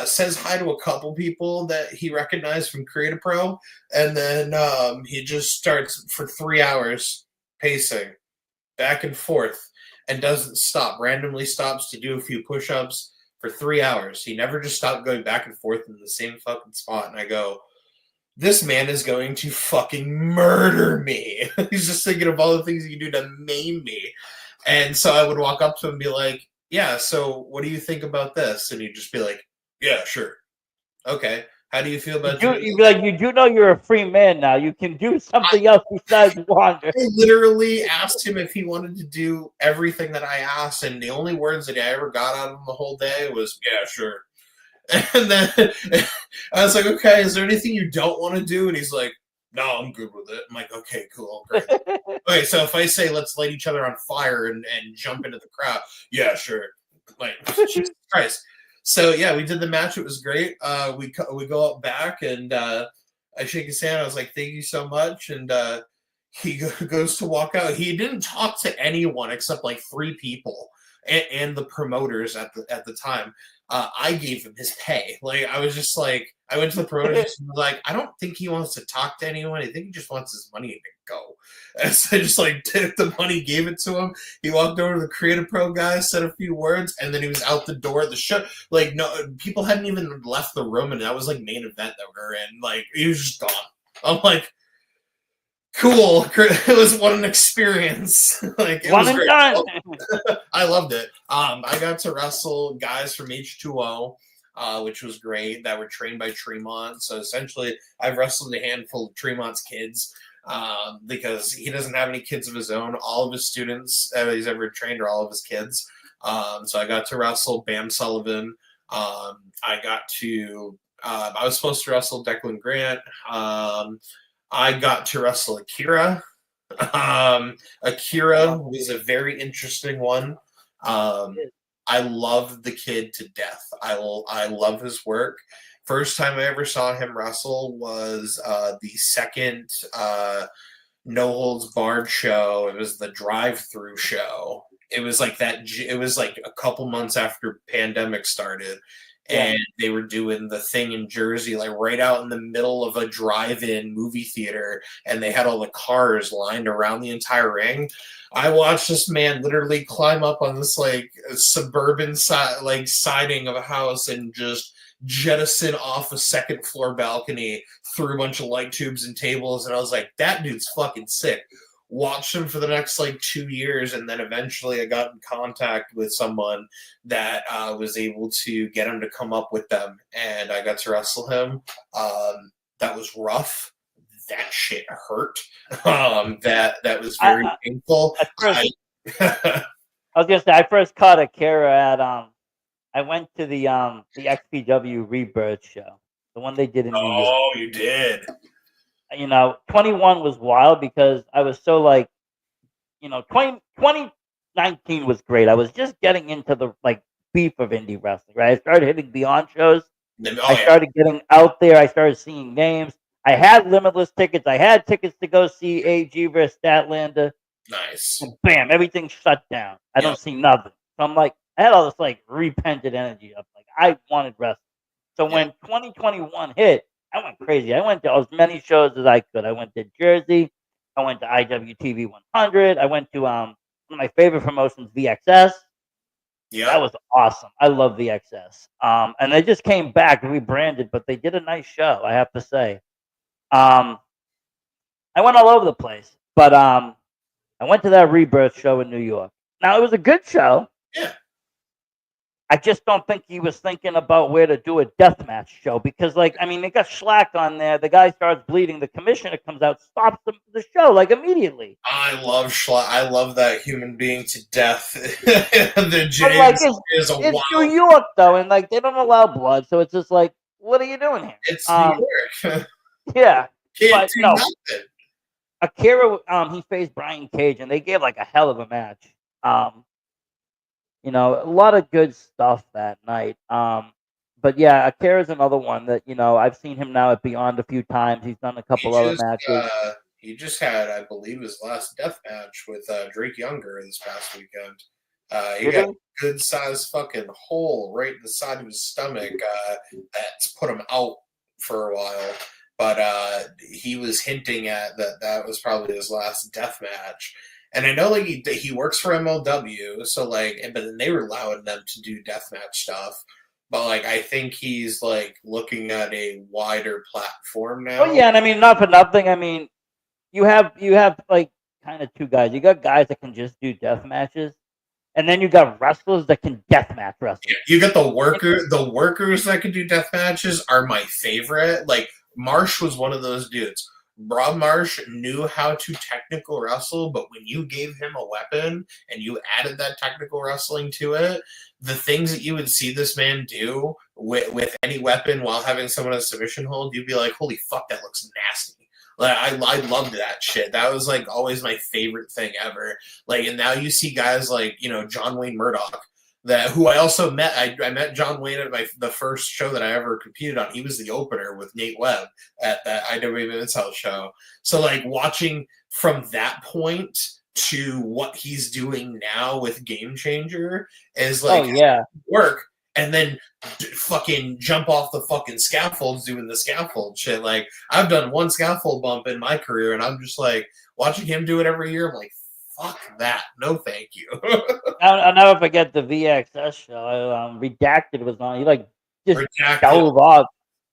says hi to a couple people that he recognized from Create Pro, and then he just starts for 3 hours pacing back and forth and doesn't stop. Randomly stops to do a few push-ups for 3 hours. He never just stopped going back and forth in the same fucking spot. And I go, this man is going to fucking murder me. He's just thinking of all the things he can do to maim me. And so I would walk up to him and be like, yeah, so what do you think about this? And he'd just be like, yeah, sure. Okay. How do you feel about you'd be like, you do know you're a free man now. You can do something else besides wander. I literally asked him if he wanted to do everything that I asked, and the only words that I ever got out of him the whole day was, yeah, sure. And then I was like, okay, is there anything you don't want to do? And he's like, no, I'm good with it. I'm like, okay, cool, great. Okay, so if I say let's light each other on fire and jump into the crowd, yeah, sure. Like, Jesus Christ. So yeah, we did the match. It was great. We go up back, and I shake his hand. I was like, thank you so much. And he goes to walk out. He didn't talk to anyone except like 3 people and the promoters at the time. I gave him his pay. Like, I was just like, I went to the promoters and was like, I don't think he wants to talk to anyone. I think he just wants his money to go. And so I just like took the money, gave it to him. He walked over to the Creative Pro guys, said a few words, and then he was out the door. The show, like, no people hadn't even left the room, and that was like main event that we were in. Like, he was just gone. I'm like, cool. It was what an experience. Like, it was great. I loved it. I got to wrestle guys from H2O, which was great, that were trained by Tremont. So essentially, I've wrestled a handful of Tremont's kids because he doesn't have any kids of his own. All of his students he's ever trained are all of his kids. So I got to wrestle Bam Sullivan. I was supposed to wrestle Declan Grant. I got to wrestle Akira. Akira was a very interesting one. I love the kid to death. I love his work. First time I ever saw him wrestle was the second No Holds Barred show. It was the drive-through show. It was like that. It was like a couple months after pandemic started, and they were doing the thing in Jersey, like right out in the middle of a drive-in movie theater, and they had all the cars lined around the entire ring. I watched this man literally climb up on this like suburban siding of a house and just jettison off a second floor balcony through a bunch of light tubes and tables, and I was like, that dude's fucking sick. Watched him for the next like 2 years, and then eventually I got in contact with someone that was able to get him to come up with them, and I got to wrestle him. That was rough. That shit hurt. That was very painful. I was gonna say, I first caught Akira at I went to the XPW Rebirth show, the one they did in New York. Oh, you did. 21 was wild because I was so like, 2019 was great. I was just getting into the like beef of indie wrestling, right? I started hitting Beyond shows. I started getting out there. I started seeing names. I had limitless tickets. I had tickets to go see AG versus Statlander. Nice. And bam, everything shut down. I don't see nothing. So I'm like, I had all this like repented energy of like I wanted wrestling. So when 2021 hit, I went crazy. I went to as many shows as I could. I went to Jersey. I went to IWTV 100. I went to one of my favorite promotions, VXS. Yeah, that was awesome. I love VXS. And they just came back rebranded, but they did a nice show, I have to say. I went all over the place, but I went to that Rebirth show in New York. Now it was a good show. Yeah. I just don't think he was thinking about where to do a deathmatch show because, like, I mean, they got Schlack on there. The guy starts bleeding. The commissioner comes out, stops the show, like, immediately. I love Schlack. I love that human being to death. The James is a wild. It's New York, though, and, like, they don't allow blood, so it's just like, what are you doing here? It's New York. Yeah. Can't do nothing. Akira, he faced Brian Cage, and they gave, like, a hell of a match. A lot of good stuff that night. But yeah, Akira's another one that, I've seen him now at Beyond a few times. He's done a couple other matches. He just had, I believe, his last death match with Drake Younger this past weekend. He got a good sized fucking hole right in the side of his stomach that's put him out for a while. But he was hinting at that was probably his last death match. And I know like he works for MLW, so like, but then they were allowing them to do deathmatch stuff. But like, I think he's like looking at a wider platform now. Oh yeah, and I mean, not for nothing. I mean, you have like kind of two guys. You got guys that can just do death matches, and then you got wrestlers that can deathmatch wrestle. Yeah, you got the workers that can do death matches are my favorite. Like Marsh was one of those dudes. Rob Marsh knew how to technical wrestle, but when you gave him a weapon and you added that technical wrestling to it, the things that you would see this man do with any weapon while having someone in a submission hold, you'd be like, holy fuck, that looks nasty. Like I loved that shit. That was like always my favorite thing ever. Like, and now you see guys like, John Wayne Murdoch, who I also met. I met John Wayne at the first show that I ever competed on. He was the opener with Nate Webb at that IWA Men's Health show. So like watching from that point to what he's doing now with Game Changer is like work, and then fucking jump off the fucking scaffolds doing the scaffold shit. Like I've done one scaffold bump in my career, and I'm just like watching him do it every year. I'm like, fuck that. No, thank you. I'll never forget the VXS show. Redacted was on. He like just dove off.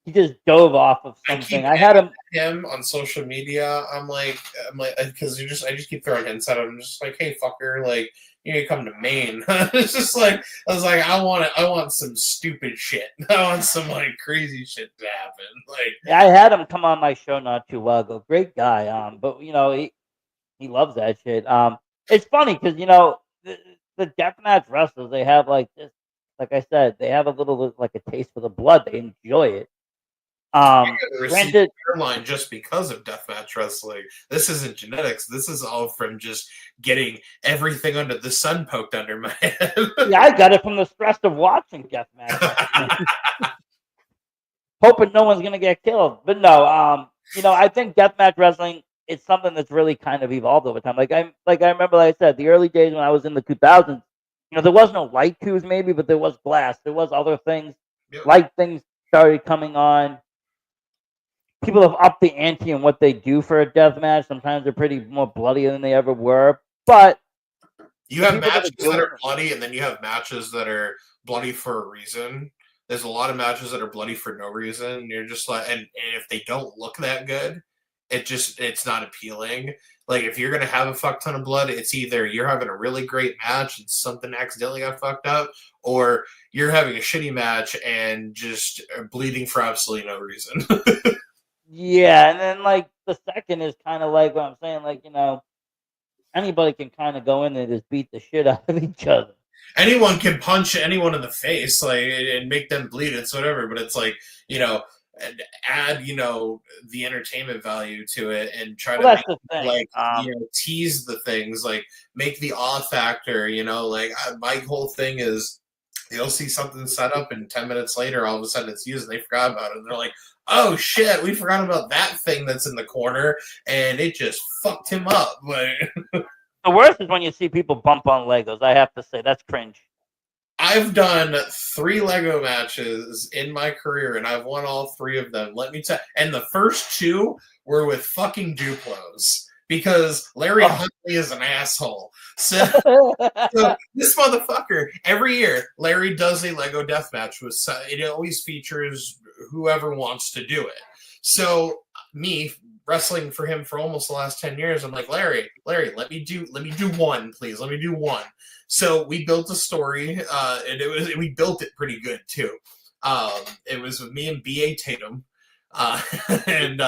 He just dove off of something. I had him on social media. I'm like, because I just keep throwing hints at him. I'm just like, hey, fucker, like you need to come to Maine. It's just like I was like, I want some stupid shit. I want some like crazy shit to happen. Like I had him come on my show not too long ago. Great guy. But he loves that shit. It's funny because the deathmatch wrestlers, they have like this, like I said, they have a little like a taste for the blood. They enjoy it. Granted, hairline just because of deathmatch wrestling. This isn't genetics. This is all from just getting everything under the sun poked under my head. Yeah, I got it from the stress of watching deathmatch. hoping no one's gonna get killed. But no, I think deathmatch wrestling is something that's really kind of evolved over time. I remember, like I said, the early days when I was in the 2000s. There was no light tubes maybe, but there was glass. There was other things. Yep. Light things started coming on. People have upped the ante on what they do for a death match. Sometimes they're pretty more bloody than they ever were. But you have matches that are bloody, and then you have matches that are bloody for a reason. There's a lot of matches that are bloody for no reason. You're just like, and if they don't look that good, it's not appealing. Like, if you're gonna have a fuck ton of blood, it's either you're having a really great match and something accidentally got fucked up, or you're having a shitty match and just bleeding for absolutely no reason. Yeah, and then like the second is kind of like what I'm saying, like anybody can kind of go in and just beat the shit out of each other. Anyone can punch anyone in the face, like, and make them bleed. It's whatever, but it's like, add, the entertainment value to it and try to make, tease the things, like make the awe factor, my whole thing is you'll see something set up and 10 minutes later, all of a sudden it's used and they forgot about it. And they're like, oh shit, we forgot about that thing that's in the corner and it just fucked him up. Like, the worst is when you see people bump on Legos. I have to say, that's cringe. I've done 3 Lego matches in my career, and I've won all 3 of them. Let me tell you. And the first 2 were with fucking Duplos, because Larry Huntley is an asshole. So this motherfucker, every year, Larry does a Lego death match. It always features whoever wants to do it. So me, wrestling for him for almost the last 10 years, I'm like, Larry, let me do one, please. Let me do one. So we built a story, and we built it pretty good too. It was with me and B.A. Tatum, and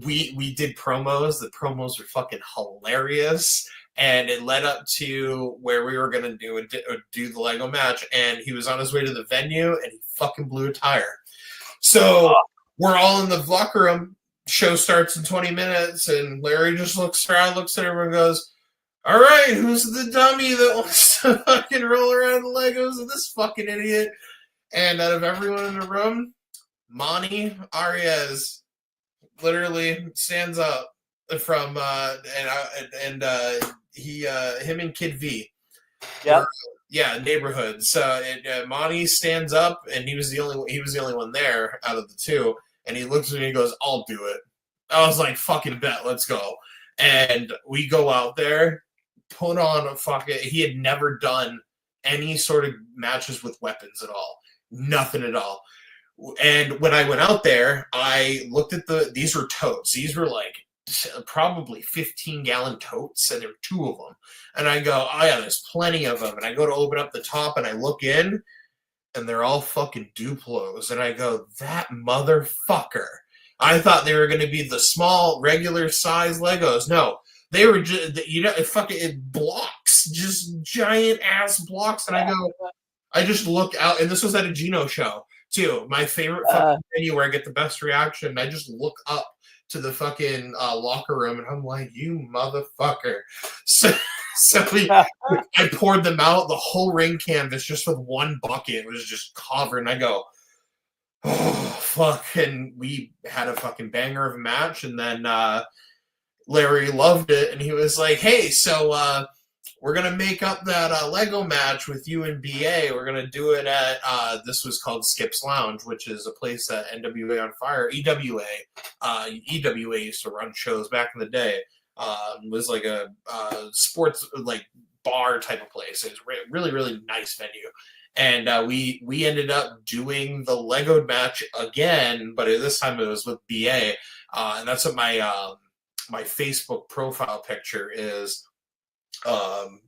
we did promos. The promos were fucking hilarious, and it led up to where we were gonna do the Lego match. And he was on his way to the venue, and he fucking blew a tire. So we're all in the locker room. Show starts in 20 minutes, and Larry just looks around, looks at everyone, and goes, all right, who's the dummy that wants to fucking roll around the Legos with this fucking idiot? And out of everyone in the room, Monty Arias literally stands up from him and Kid V. Yeah, neighborhood. So Monty stands up, and he was the only one there out of the 2, and he looks at me and goes, I'll do it. I was like, fucking bet, let's go. And we go out there, put on a fucking, he had never done any sort of matches with weapons at all. Nothing at all. And when I went out there, I looked at these were totes. These were like probably 15-gallon totes, and there were 2 of them. And I go, oh yeah, there's plenty of them. And I go to open up the top, and I look in, and they're all fucking Duplos. And I go, that motherfucker. I thought they were going to be the small, regular size Legos. No, they were just, fucking blocks, just giant ass blocks. And I just look out, and this was at a Gino show too. My favorite fucking venue where I get the best reaction. I just look up to the fucking locker room, and I'm like, you motherfucker. So I poured them out, the whole ring canvas, just with one bucket. It was just covered, and I go, oh, fuck. And we had a fucking banger of a match, and then Larry loved it, and he was like, hey, so we're going to make up that Lego match with you and BA. We're going to do it at, this was called Skip's Lounge, which is a place that NWA on Fire, EWA used to run shows back in the day. It was like a sports, like, bar type of place. It was really, really nice venue. And we ended up doing the Lego match again, but this time it was with BA. And that's what my Facebook profile picture is. On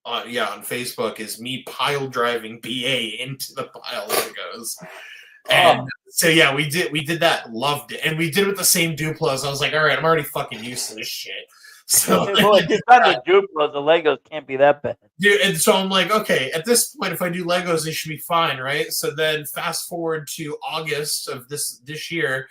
Facebook is me pile driving BA into the pile of Legos. And so yeah, we did that, loved it. And we did it with the same Duplos. I was like, all right, I'm already fucking used to this shit. So well, if you've done the Duplos, the Legos can't be that bad. Dude, and so I'm like, okay, at this point, if I do Legos, they should be fine, right? So then fast forward to August of this year,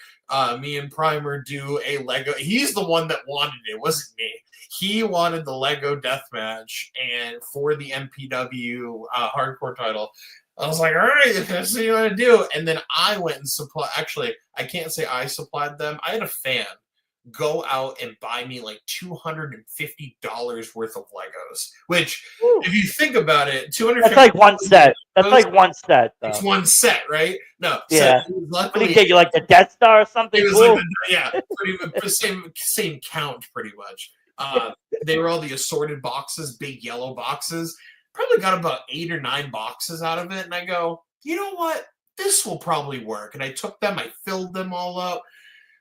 me and Primer do a Lego. He's the one that wanted it, wasn't me. He wanted the Lego death match, and for the MPW hardcore title. I was like, all right, if that's what you want to do. And then I went and supplied. Actually, I can't say I supplied them. I had a fan go out and buy me like $250 worth of Legos. Which, Woo. if you think about it, That's like one set. That's like one set, though. It's one set, right? No, yeah. So what do you get? You like the Death Star or something? It was cool? like pretty much same count, pretty much. They were all the assorted boxes, big yellow boxes. Probably got about 8 or 9 boxes out of it, and I go, you know what? This will probably work. And I took them, I filled them all up.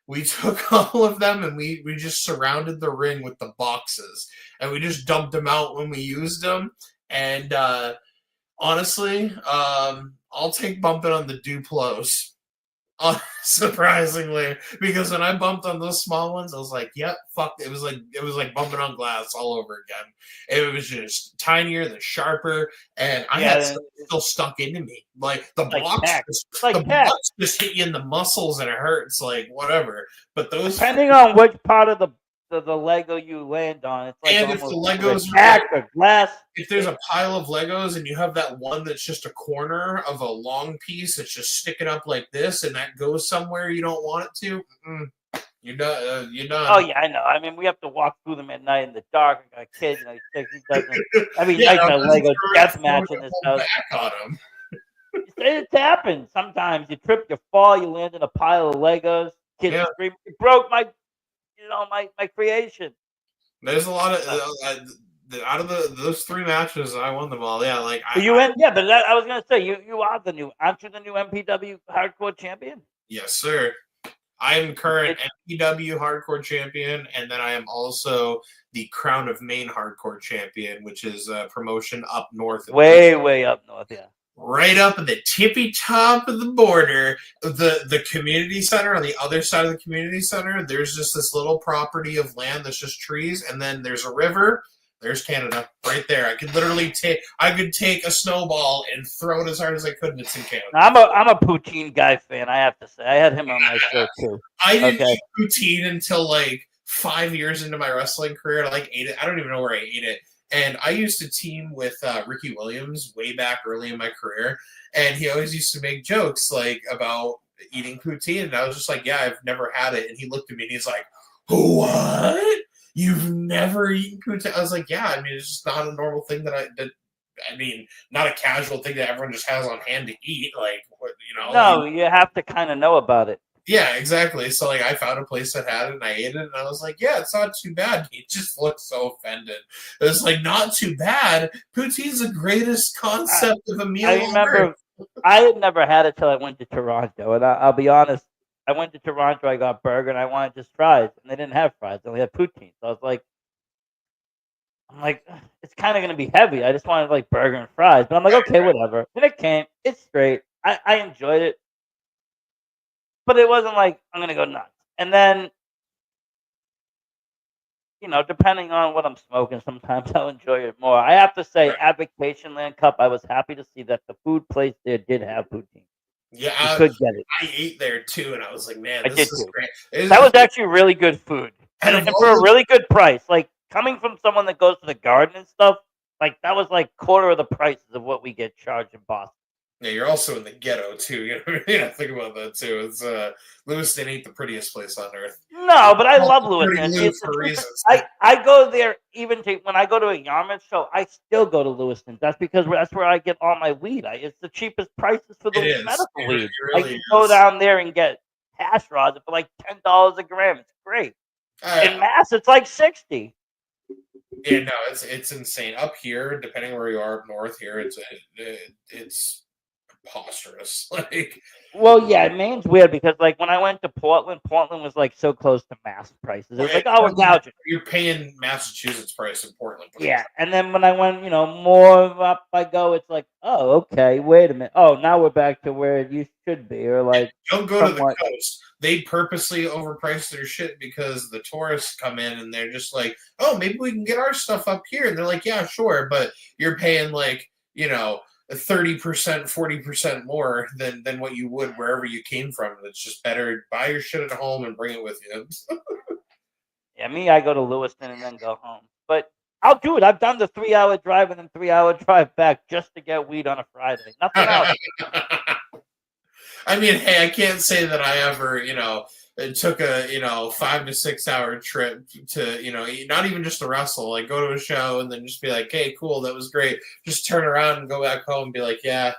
We took all of them, and we just surrounded the ring with the boxes, and we just dumped them out when we used them. And honestly, I'll take bumping on the Duplos. Surprisingly, because when I bumped on those small ones, I was like, "Yep, fuck." It was like bumping on glass all over again. It was just tinier, the sharper, and I had stuff still stuck into me. Like the blocks just hit you in the muscles and it hurts. Like whatever. But those, depending on which part of the Lego you land on, it's like and if the Legos or glass. If there's a pile of Legos and you have that one that's just a corner of a long piece that's just sticking up like this, and that goes somewhere you don't want it to, you're done. You're done. Oh yeah, I know. I mean, we have to walk through them at night in the dark. I got a kid, he doesn't. I mean, like a Lego death match in this house. Back on him. It happens sometimes. You trip, you fall, you land in a pile of Legos. Kids scream, "You broke my creation." There's a lot of out of those 3 matches, I won them all. Yeah, like I was gonna say you are the new. Aren't you the new MPW Hardcore Champion? Yes, sir. I am current MPW Hardcore Champion, and then I am also the Crown of Maine Hardcore Champion, which is a promotion up north. Way up north, yeah. Right up at the tippy top of the border, the community center, on the other side of the community center, there's just this little property of land that's just trees, and then there's a river. There's Canada right there. I could literally take a snowball and throw it as hard as I could, and it's in Canada. I'm a poutine guy fan, I have to say. I had him on my show too. I didn't eat poutine until like 5 years into my wrestling career. I ate it. I don't even know where I ate it. And I used to team with Ricky Williams way back early in my career, and he always used to make jokes like about eating poutine, and I was just like, "Yeah, I've never had it." And he looked at me and he's like, "What? You've never eaten poutine?" I was like, "Yeah, I mean, it's just not a normal thing not a casual thing that everyone just has on hand to eat. Like, No, you have to kind of know about it. Yeah, exactly. So, like, I found a place that had it, and I ate it, and I was like, yeah, it's not too bad. He just looked so offended. It was like, not too bad. Poutine's the greatest concept of a meal. I remember I had never had it till I went to Toronto, and I'll be honest, I went to Toronto, I got burger, and I wanted just fries, and they didn't have fries. They only had poutine. So I was like, it's kind of going to be heavy. I just wanted, like, burger and fries. But I'm like, okay, whatever. And it came. It's straight. I enjoyed it. But it wasn't like, I'm going to go nuts. And then, depending on what I'm smoking, sometimes I'll enjoy it more. I have to say, at Vacation Land Cup, I was happy to see that the food place there did have poutine. Yeah, you could get it. I ate there, too, and I was like, man, this is great. That was actually really good food. And for a really good price. Like, coming from someone that goes to the Garden and stuff, like, that was like quarter of the prices of what we get charged in Boston. Yeah, you're also in the ghetto too. Think about that too. It's Lewiston ain't the prettiest place on earth. No, but I love Lewiston. I go there even when I go to a Yarmouth show. I still go to Lewiston. That's because that's where I get all my weed. It's the cheapest prices for the medical weed. I can go down there and get hash rods for like $10 a gram. It's great. In Mass, it's like $60. Yeah, no, it's insane. Up here, depending where you are up north here, it's preposterous. Maine's weird because like when I went to Portland was like so close to Mass prices. It was like, we're gouging. You're paying Massachusetts price in Portland. Yeah, and then when I went, more up I go, it's like, oh, okay, wait a minute. Oh, now we're back to where you should be, or like. Don't go to the coast. They purposely overprice their shit because the tourists come in and they're just like, oh, maybe we can get our stuff up here, and they're like, yeah, sure, but you're paying like 30%, 40% more than what you would wherever you came from. It's just better buy your shit at home and bring it with you. Yeah, I go to Lewiston and then go home. But I'll do it. I've done the 3 hour drive and then 3 hour drive back just to get weed on a Friday. Nothing else. I mean, hey, I can't say that I ever, took a, 5 to 6 hour trip to, not even just to wrestle, like go to a show and then just be like, hey, cool, that was great. Just turn around and go back home and be like, yeah,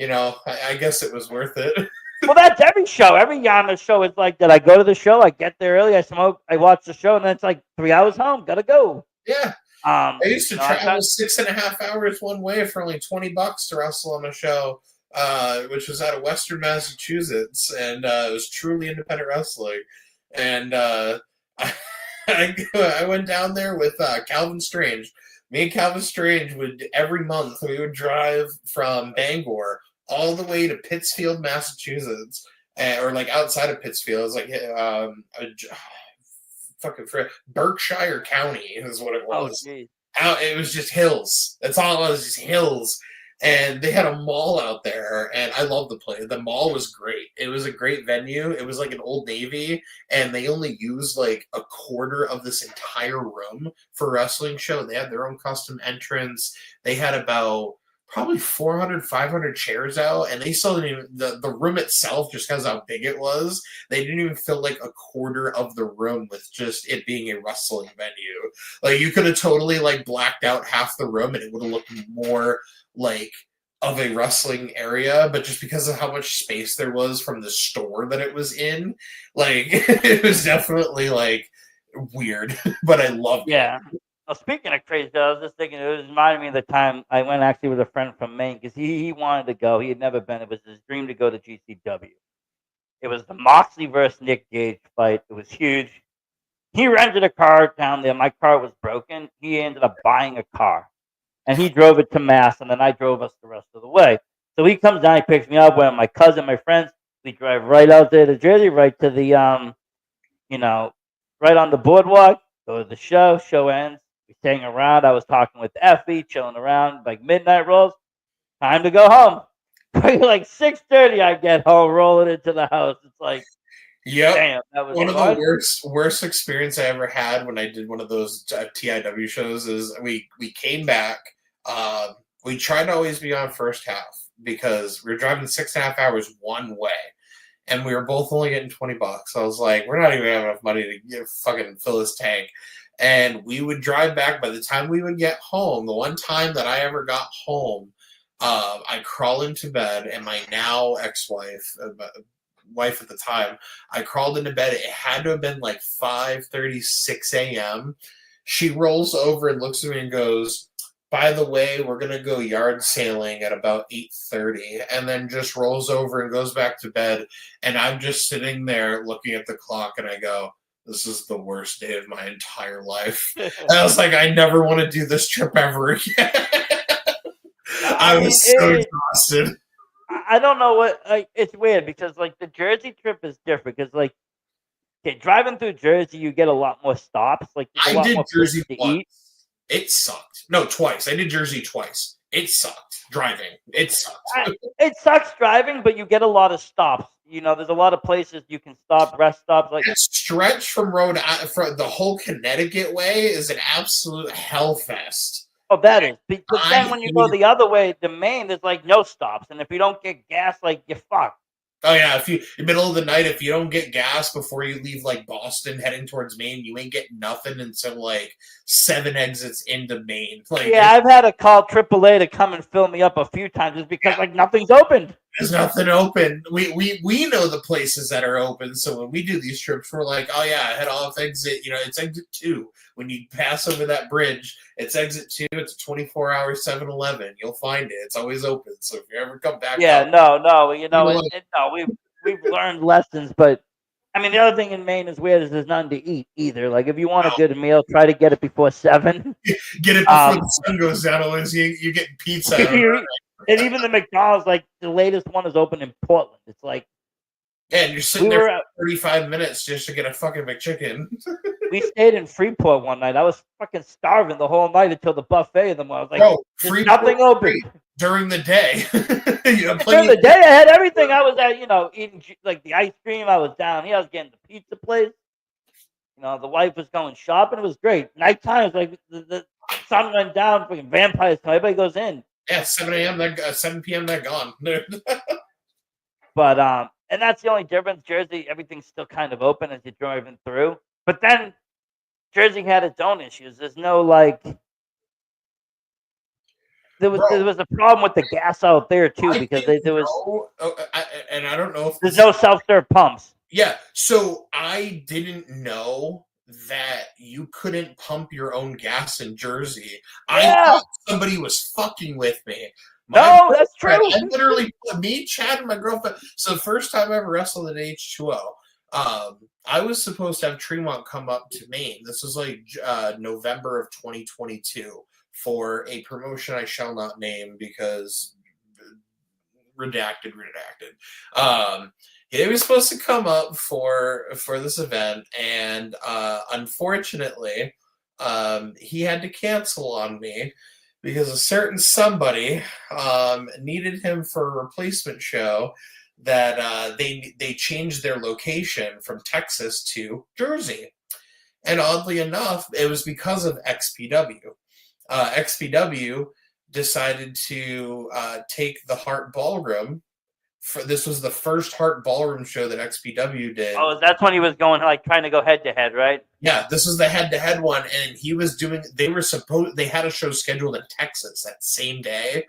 I guess it was worth it. Well, that's every show. Every Yama show is like that. I go to the show, I get there early, I smoke, I watch the show, and then it's like 3 hours home. Gotta go. Yeah. I used to travel 6.5 hours one way for only $20 to wrestle on a show, which was out of Western Massachusetts, and it was truly independent wrestling. And I went down there with Calvin Strange. Me and Calvin Strange would every month we would drive from Bangor all the way to Pittsfield, Massachusetts, or like outside of Pittsfield. It was like fucking Berkshire County is what it was. It was just hills. That's all it was, just hills. And they had a mall out there, and I loved the place. The mall was great. It was a great venue. It was like an Old Navy, and they only used like a quarter of this entire room for a wrestling show. They had their own custom entrance. They had about probably 400, 500 chairs out, and they still didn't even, the room itself, just because how big it was, they didn't even fill like a quarter of the room with just it being a wrestling venue. Like you could have totally like blacked out half the room and it would have looked more like of a wrestling area, but just because of how much space there was from the store that it was in, like it was definitely like weird, but I loved it. Well, speaking of crazy, I was just thinking, it was reminding me of the time I went actually with a friend from Maine because he wanted to go. He had never been. It was his dream to go to GCW. It was the Moxley versus Nick Gage fight. It was huge. He rented a car down there. My car was broken. He ended up buying a car, and he drove it to Mass, and then I drove us the rest of the way. So he comes down, he picks me up with my cousin, my friends. We drive right out there to Jersey, right to the, right on the boardwalk. Go to the show. Show ends. We hang around. I was talking with Effie, chilling around, like midnight rolls. Time to go home. Like 6:30, I get home, rolling into the house. It's like, yep. Damn, that was one of the worst experience I ever had when I did one of those TIW shows is we came back. We tried to always be on first half because we were driving 6.5 hours one way, and we were both only getting $20. I was like, we're not even having enough money to fucking fill this tank. And we would drive back. By the time we would get home, the one time that I ever got home, I crawl into bed, and my now ex-wife, wife at the time, I crawled into bed. It had to have been like 5:36 a.m. She rolls over and looks at me and goes, by the way, we're going to go yard sailing at about 8:30, and then just rolls over and goes back to bed. And I'm just sitting there looking at the clock, and I go, this is the worst day of my entire life. And I was like, I never want to do this trip ever again. I was so exhausted. I don't know what, like, it's weird because like the Jersey trip is different because like, okay, driving through Jersey, you get a lot more stops. Like I did Jersey once. It sucked. No, twice. I did Jersey twice. It sucked driving. It sucked. It sucks driving, but you get a lot of stops. There's a lot of places you can stop, rest stops. Like that stretch from the whole Connecticut way is an absolute hellfest. Oh, that is. But then when you go the other way, the Maine, there's like no stops, and if you don't get gas, like you're fucked. Oh yeah, if you in the middle of the night, if you don't get gas before you leave like Boston heading towards Maine, you ain't getting nothing until like 7 exits into Maine. Like, yeah, I've had to call AAA to come and fill me up a few times just because like nothing's open. There's nothing open. We know the places that are open, so when we do these trips, we're like, oh yeah, head off exit. It's exit 2. When you pass over that bridge, it's exit 2. It's a 24-hour 7-Eleven. You'll find it. It's always open. So if you ever come back, we've learned lessons. But I mean, the other thing in Maine is weird is there's nothing to eat either. Like if you want a good meal, try to get it before 7. Get it before the sun goes down. Otherwise, you get pizza. And even the McDonald's, like the latest one is open in Portland. It's like, yeah, and you're sitting there for 35 minutes just to get a fucking McChicken. We stayed in Freeport one night. I was fucking starving the whole night until the buffet in the morning. I was like, there's nothing open during the day. During the day, I had everything. I was at, eating like the ice cream. I was down here. I was getting the pizza place. The wife was going shopping. It was great. Nighttime was like sun went down, freaking vampires come, everybody goes in. Yeah, 7 a.m. 7 p.m. They're gone. But and that's the only difference. Jersey, everything's still kind of open as you're driving through. But then Jersey had its own issues. There's no like. There was a problem with the gas out there too because there was. And I don't know if there's no self-serve pumps. Yeah, so I didn't know that you couldn't pump your own gas in Jersey. I thought somebody was fucking with me. No, that's true. I literally, me, Chad, and my girlfriend. So the first time I ever wrestled at H2O, I was supposed to have Tremont come up to Maine. This was like November of 2022 for a promotion I shall not name because redacted. He was supposed to come up for this event, and unfortunately, he had to cancel on me because a certain somebody needed him for a replacement show that they changed their location from Texas to Jersey. And oddly enough, it was because of XPW. XPW decided to take the Hart Ballroom. This was the first Hart Ballroom show that XPW did. Oh, that's when he was going like trying to go head to head, right? Yeah, this was the head to head one, and he was doing. They had a show scheduled in Texas that same day.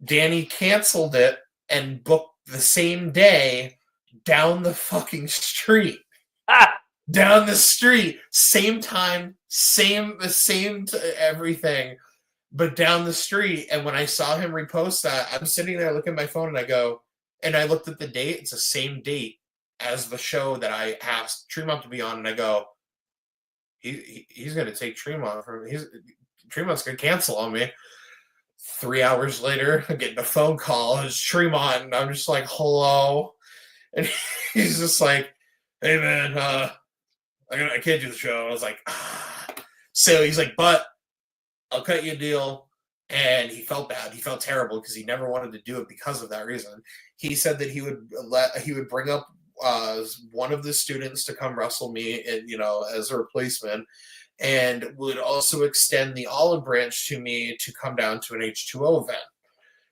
Danny canceled it and booked the same day down the fucking street. Down the street, same time, same everything. But down the street, and when I saw him repost that, I'm sitting there looking at my phone, and I looked at the date. It's the same date as the show that I asked Tremont to be on, and I go, he's going to take Tremont from Tremont's going to cancel on me. 3 hours later, I'm getting a phone call. It's Tremont, and I'm just like, hello, and he's just like, hey man, I can't do the show. I was like, So he's like, but I'll cut you a deal. And he felt bad. He felt terrible because he never wanted to do it because of that reason. He said that he would bring up one of the students to come wrestle me, as a replacement, and would also extend the olive branch to me to come down to an H2O event.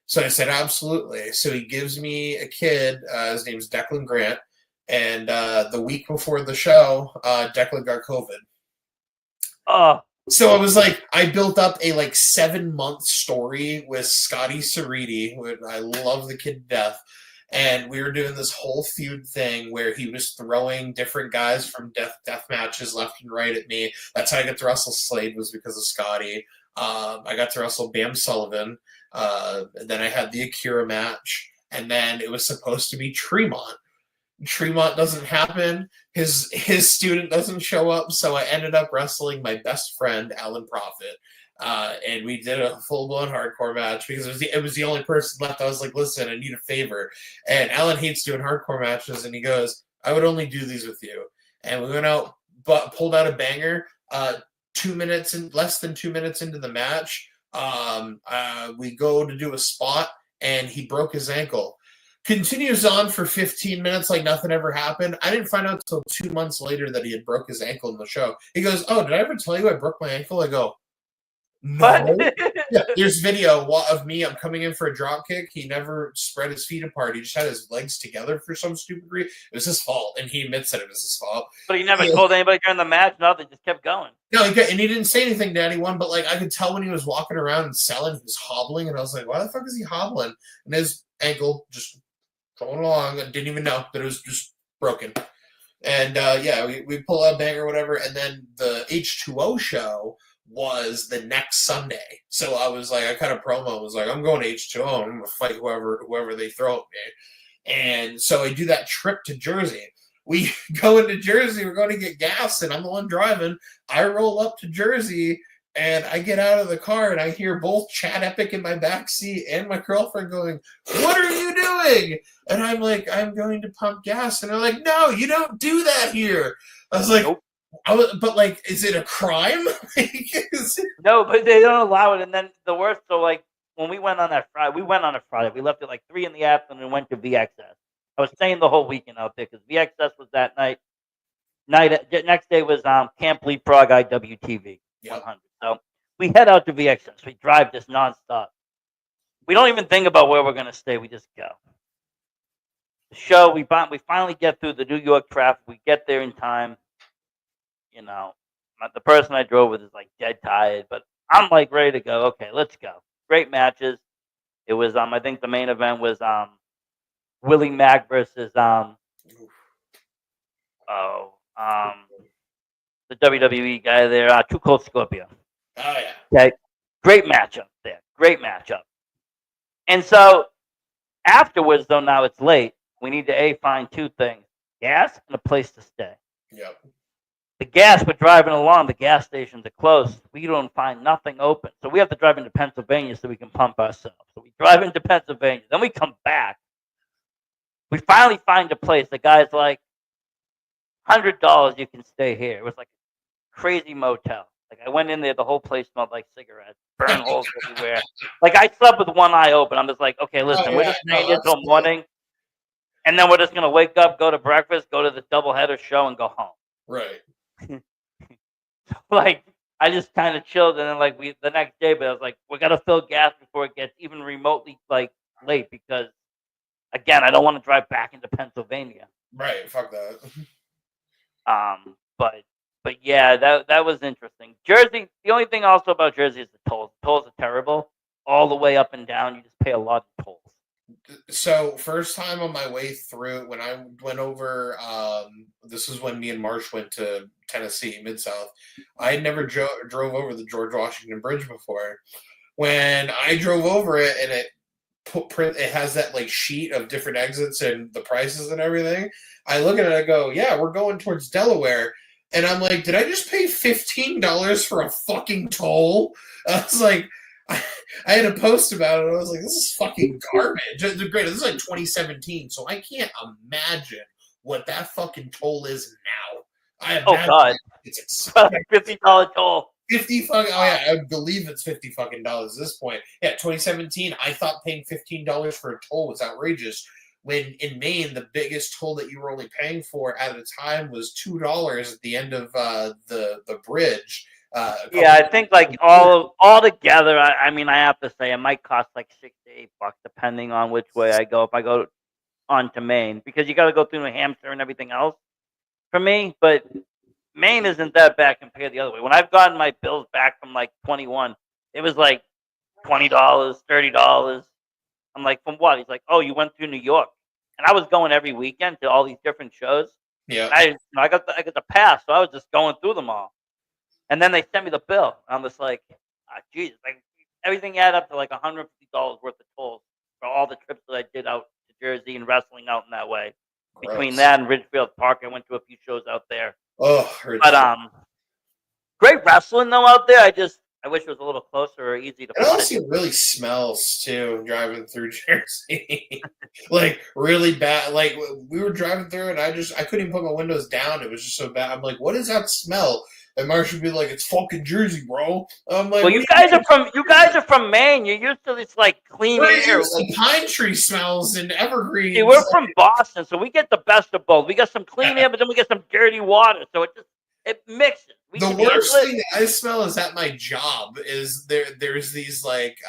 So I said, absolutely. So he gives me a kid. His name's Declan Grant. And the week before the show, Declan got COVID. So I was like, I built up a 7-month story with Scotty Cerriti. I love the kid to death. And we were doing this whole feud thing where he was throwing different guys from death matches left and right at me. That's how I got to wrestle Slade, was because of Scotty. I got to wrestle Bam Sullivan. Then I had the Akira match. And then it was supposed to be Tremont. Tremont doesn't happen. His student doesn't show up, so I ended up wrestling my best friend, Alan Prophet. And we did a full-blown hardcore match because it was the only person left. I was like, listen, I need a favor. And Alan hates doing hardcore matches, and he goes, I would only do these with you. And we went out, pulled out a banger. Less than 2 minutes into the match, we go to do a spot, and he broke his ankle. Continues on for 15 minutes like nothing ever happened. I didn't find out until 2 months later that he had broke his ankle in the show. He goes, oh, did I ever tell you I broke my ankle? I go, no. Yeah, there's video of me. I'm coming in for a drop kick. He never spread his feet apart. He just had his legs together for some stupid reason. It was his fault, and he admits that it was his fault. But he never told anybody during the match. Nothing. Just kept going. No, and he didn't say anything to anyone, but I could tell when he was walking around and selling, he was hobbling, and I was like, why the fuck is he hobbling? And his ankle just going along. I didn't even know that it was just broken. And we pull out a bang or whatever. And then the H2O show was the next Sunday. So I was like, I cut a promo. I was like, I'm going to H2O and I'm going to fight whoever they throw at me. And so I do that trip to Jersey. We go into Jersey. We're going to get gas, and I'm the one driving. I roll up to Jersey, and I get out of the car, and I hear both Chad Epic in my backseat and my girlfriend going, what are you doing? And I'm like, I'm going to pump gas. And they're like, no, you don't do that here. I was like, nope. Is it a crime? No, but they don't allow it. And then the worst, so when we went on that Friday, we left at 3 in the afternoon and went to VXS. I was staying the whole weekend out there because VXS was that night. Next day was Camp Leapfrog IWTV 100. So we head out to VXS. We drive this nonstop. We don't even think about where we're gonna stay. We just go. The show. We finally get through the New York traffic. We get there in time. You know, the person I drove with is like dead tired, but I'm like ready to go. Okay, let's go. Great matches. It was I think the main event was Willie Mack versus oh the WWE guy there, Too Cold Scorpio. Oh yeah. Okay, great matchup there. Great matchup. And so afterwards, though, now it's late. We need to find two things: gas and a place to stay. Yep. The gas, we're driving along. The gas stations are closed. We don't find nothing open, so we have to drive into Pennsylvania so we can pump ourselves. So we drive into Pennsylvania. Then we come back. We finally find a place. The guy's like, $100, you can stay here. It was like a crazy motel. Like I went in there, the whole place smelled like cigarettes, burn holes everywhere. Like I slept with one eye open. I'm just like, okay, listen, we're just staying here till morning, and then we're just gonna wake up, go to breakfast, go to the doubleheader show, and go home. Right. Like I just kind of chilled, and then the next day, but I was like, we gotta fill gas before it gets even remotely like late because again, I don't want to drive back into Pennsylvania. Right. Fuck that. But yeah, that was interesting. Jersey. The only thing also about Jersey is the tolls. The tolls are terrible, all the way up and down. You just pay a lot of tolls. So first time on my way through when I went over, this is when me and Marsh went to Tennessee Mid-South. I had never drove over the George Washington Bridge before. When I drove over it and it has that like sheet of different exits and the prices and everything, I look at it and I go, yeah, we're going towards Delaware. And I'm like, did I just pay $15 for a fucking toll? I was like, I had a post about it. I was like, this is fucking garbage. Great, this is like 2017, so I can't imagine what that fucking toll is now. Oh God, it's $50 toll. 50 fucking. Oh yeah, I believe it's $50 fucking dollars at this point. Yeah, 2017. I thought paying $15 for a toll was outrageous. When in Maine, the biggest toll that you were only paying for at a time was $2 at the end of the bridge. Yeah, I think like all together. I mean, I have to say it might cost like $6 to $8 depending on which way I go. If I go on to Maine, because you got to go through New Hampshire and everything else for me. But Maine isn't that bad compared to the other way. When I've gotten my bills back from like 21, it was like $20, $30. I'm like, from what? He's like, oh, you went through New York, and I was going every weekend to all these different shows. Yeah, I got the pass, so I was just going through them all. And then they sent me the bill. I'm just like, Jesus, like everything added up to like $150 worth of tolls for all the trips that I did out to Jersey and wrestling out in that way. Gross. Between that and Ridgefield Park, I went to a few shows out there. Oh, but great wrestling though out there. I wish it was a little closer or easy to. It also really smells too driving through Jersey, like really bad. Like we were driving through, and I couldn't even put my windows down. It was just so bad. I'm like, what is that smell? And Marsh would be like, "It's fucking Jersey, bro." I'm like, well, you guys are from Maine. You're used to this like clean air, like pine tree smells and evergreens. See, we're from Boston, so we get the best of both. We got some clean air, but then we get some dirty water. So it mixes. The worst thing I smell is at my job is there's these like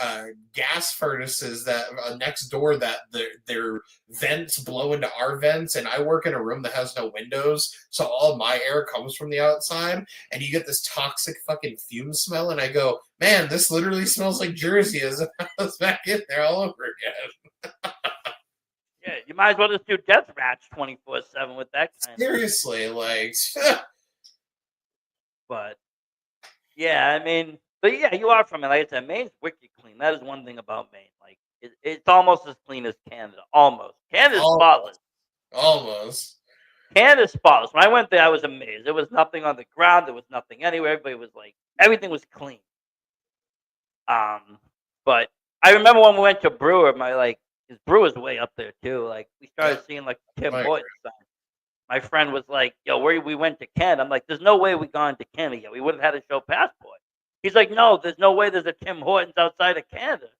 gas furnaces that next door that their vents blow into our vents, and I work in a room that has no windows, so all my air comes from the outside, and you get this toxic fucking fume smell, and I go, man, this literally smells like Jersey as if I was back in there all over again. Yeah, you might as well just do death match 24/7 with that kind. Seriously, like. But yeah, I mean, but yeah, you are from it. Like I said, Maine's wicked clean. That is one thing about Maine. Like it's almost as clean as Canada. Almost. Canada's spotless. Almost. Canada's spotless. When I went there, I was amazed. There was nothing on the ground. There was nothing anywhere. Everybody was like, everything was clean. But I remember when we went to Brewer, his Brewer's way up there too. Like we started seeing like Tim Hortons sign. My friend was like, yo, we went to Canada. I'm like, there's no way we gone to Canada yet. We would have had to show passport. He's like, no, there's no way there's a Tim Hortons outside of Canada.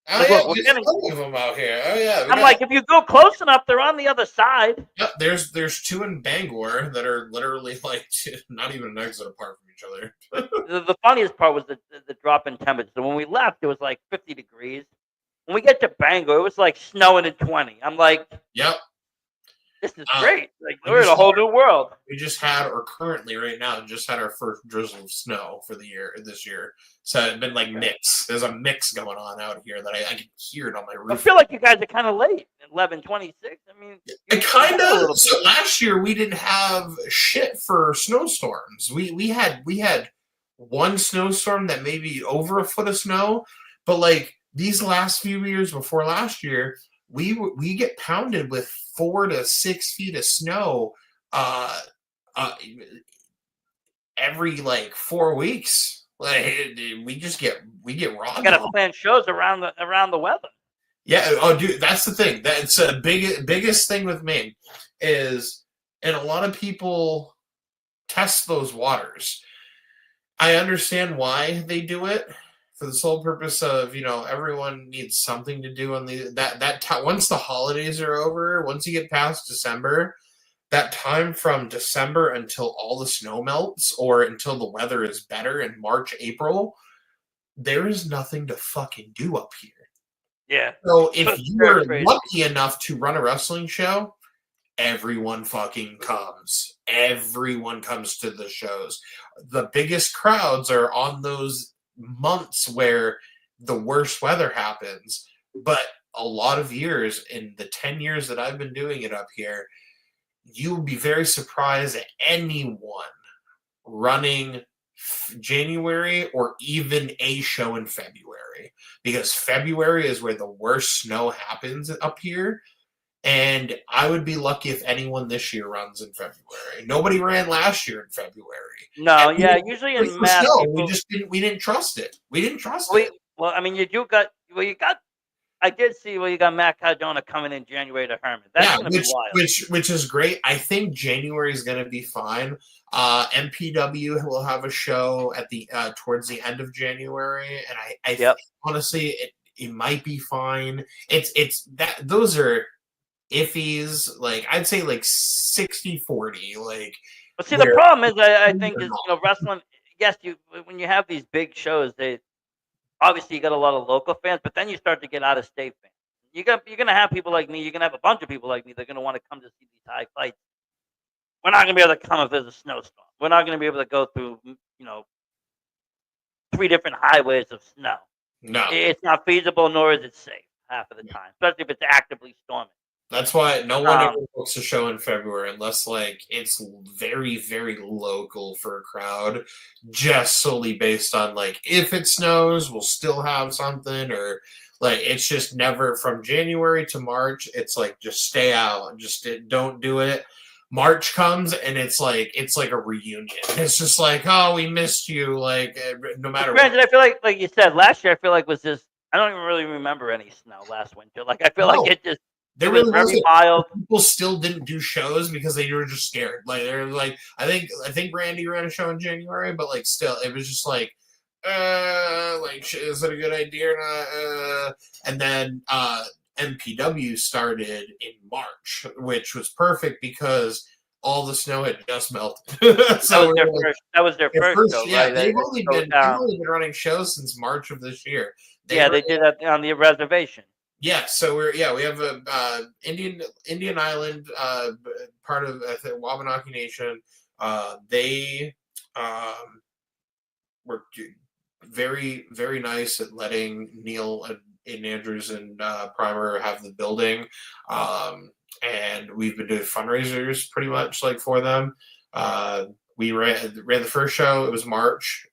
Oh Like, yeah, look, we're there's getting. plenty of them out here. Oh yeah, we I'm got. like, if you go close enough, they're on the other side. Yep, there's two in Bangor that are literally like not even an exit apart from each other. The funniest part was the drop in temperature. So when we left, it was like 50 degrees. When we get to Bangor, it was like snowing at 20. I'm like, Yep. this is Uh, great. Like, we we're in just a whole new world. we just had, or currently right now, just had our first drizzle of snow for the year this year. So it's been like mix. There's a mix going on out here that I can hear it on my I roof. feel like you guys are kind of late. 11:26. I mean, It kind of. So last year we didn't have shit for snowstorms. We had one snowstorm that maybe over a foot of snow, but like these last few years before last year, we get pounded with 4 to 6 feet of snow uh, uh, every like 4 weeks. Like we get raw. You got to plan shows around the weather. Yeah. Oh, dude, that's the thing. That's a biggest thing with me is, and a lot of people test those waters. I understand why they do it for the sole purpose of, everyone needs something to do on once the holidays are over, once you get past December, that time from December until all the snow melts or until the weather is better in March, April, there is nothing to fucking do up here. Yeah. So if you were lucky enough to run a wrestling show, everyone fucking comes. Everyone comes to the shows. The biggest crowds are on those months where the worst weather happens. But a lot of years, in the 10 years that I've been doing it up here, you will be very surprised at anyone running January or even a show in February, because February is where the worst snow happens up here. And I would be lucky if anyone this year runs in February. Nobody ran last year in February. No, yeah, usually in Mass, we didn't trust it. We didn't trust it. Well, I mean, you got. I did see you got Matt Cardona coming in January to Herman. That's going to be wild. Which is great. I think January is going to be fine. MPW will have a show at the towards the end of January, and I think, honestly, it might be fine. It's that those are iffies. Like I'd say like 60-40. Like, but see, the problem is I think is wrestling. Yes, when you have these big shows, obviously you got a lot of local fans, but then you start to get out of state fans. You're gonna have people like me. You're gonna have a bunch of people like me. They're gonna want to come to see these high fights. We're not gonna be able to come if there's a snowstorm. We're not gonna be able to go through 3 different highways of snow. No, it's not feasible, nor is it safe half of the time, especially if it's actively storming. That's why no one ever books a show in February unless like it's very, very local for a crowd, just solely based on like if it snows, we'll still have something, or like it's just never from January to March. It's like just stay out, just don't do it. March comes and it's like a reunion. It's just like, oh, we missed you. Like no matter. Granted, I feel like you said last year. I feel like was just I don't even really remember any snow last winter. Like I feel like it just. There was very mild. People still didn't do shows because they were just scared. Like they're like, I think Randy ran a show in January, but like still, it was just like is it a good idea or not? And then MPW started in March, which was perfect because all the snow had just melted. So that was their first show, yeah, right? They've only been running shows since March of this year. They did that on the reservation. Yeah, so we have a Indian Island part of Wabanaki Nation. They were very, very nice at letting Neil and Andrews and Primer have the building, and we've been doing fundraisers pretty much like for them. We ran the first show. It was March.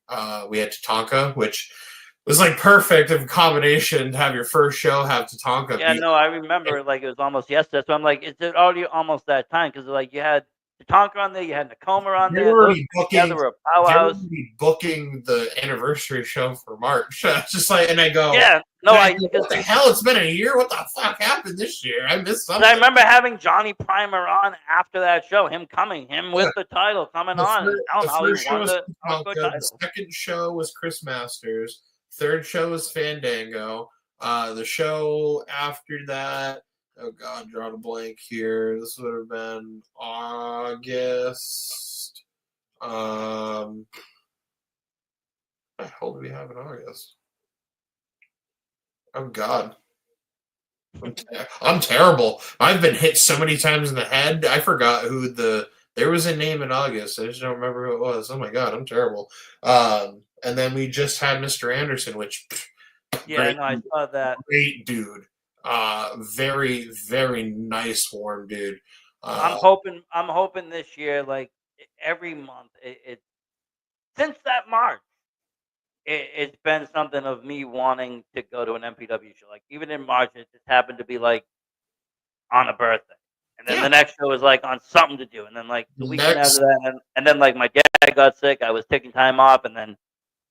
We had Tatanka, which was like perfect of a combination to have your first show have Tatanka. Yeah, no, I remember like it was almost yesterday. So I'm like, is it already almost that time? Because like you had Tatanka on there, you had Nakoma on there. They were already booking the anniversary show for March. Just like, and I go, yeah, no, what the hell? It's been a year. What the fuck happened this year? I missed something. I remember having Johnny Primer on after that show. Him with the title coming on. The second show was Chris Masters. Third show was Fandango. The show after that, oh God, drawing a blank here. This would have been August. What the hell do we have in August? Oh God. I'm terrible. I've been hit so many times in the head. I forgot who there was a name in August. I just don't remember who it was. Oh my God, I'm terrible. And then we just had Mr. Anderson, which Yeah, no, I saw that. great dude. Very, very nice, warm dude. I'm hoping this year, like every month, since that March, it's been something of me wanting to go to an MPW show. Like even in March, it just happened to be like on a birthday, and then Yeah. the next show was like on something to do, and then like the weekend Next- after that, and then like my dad got sick. I was taking time off, and then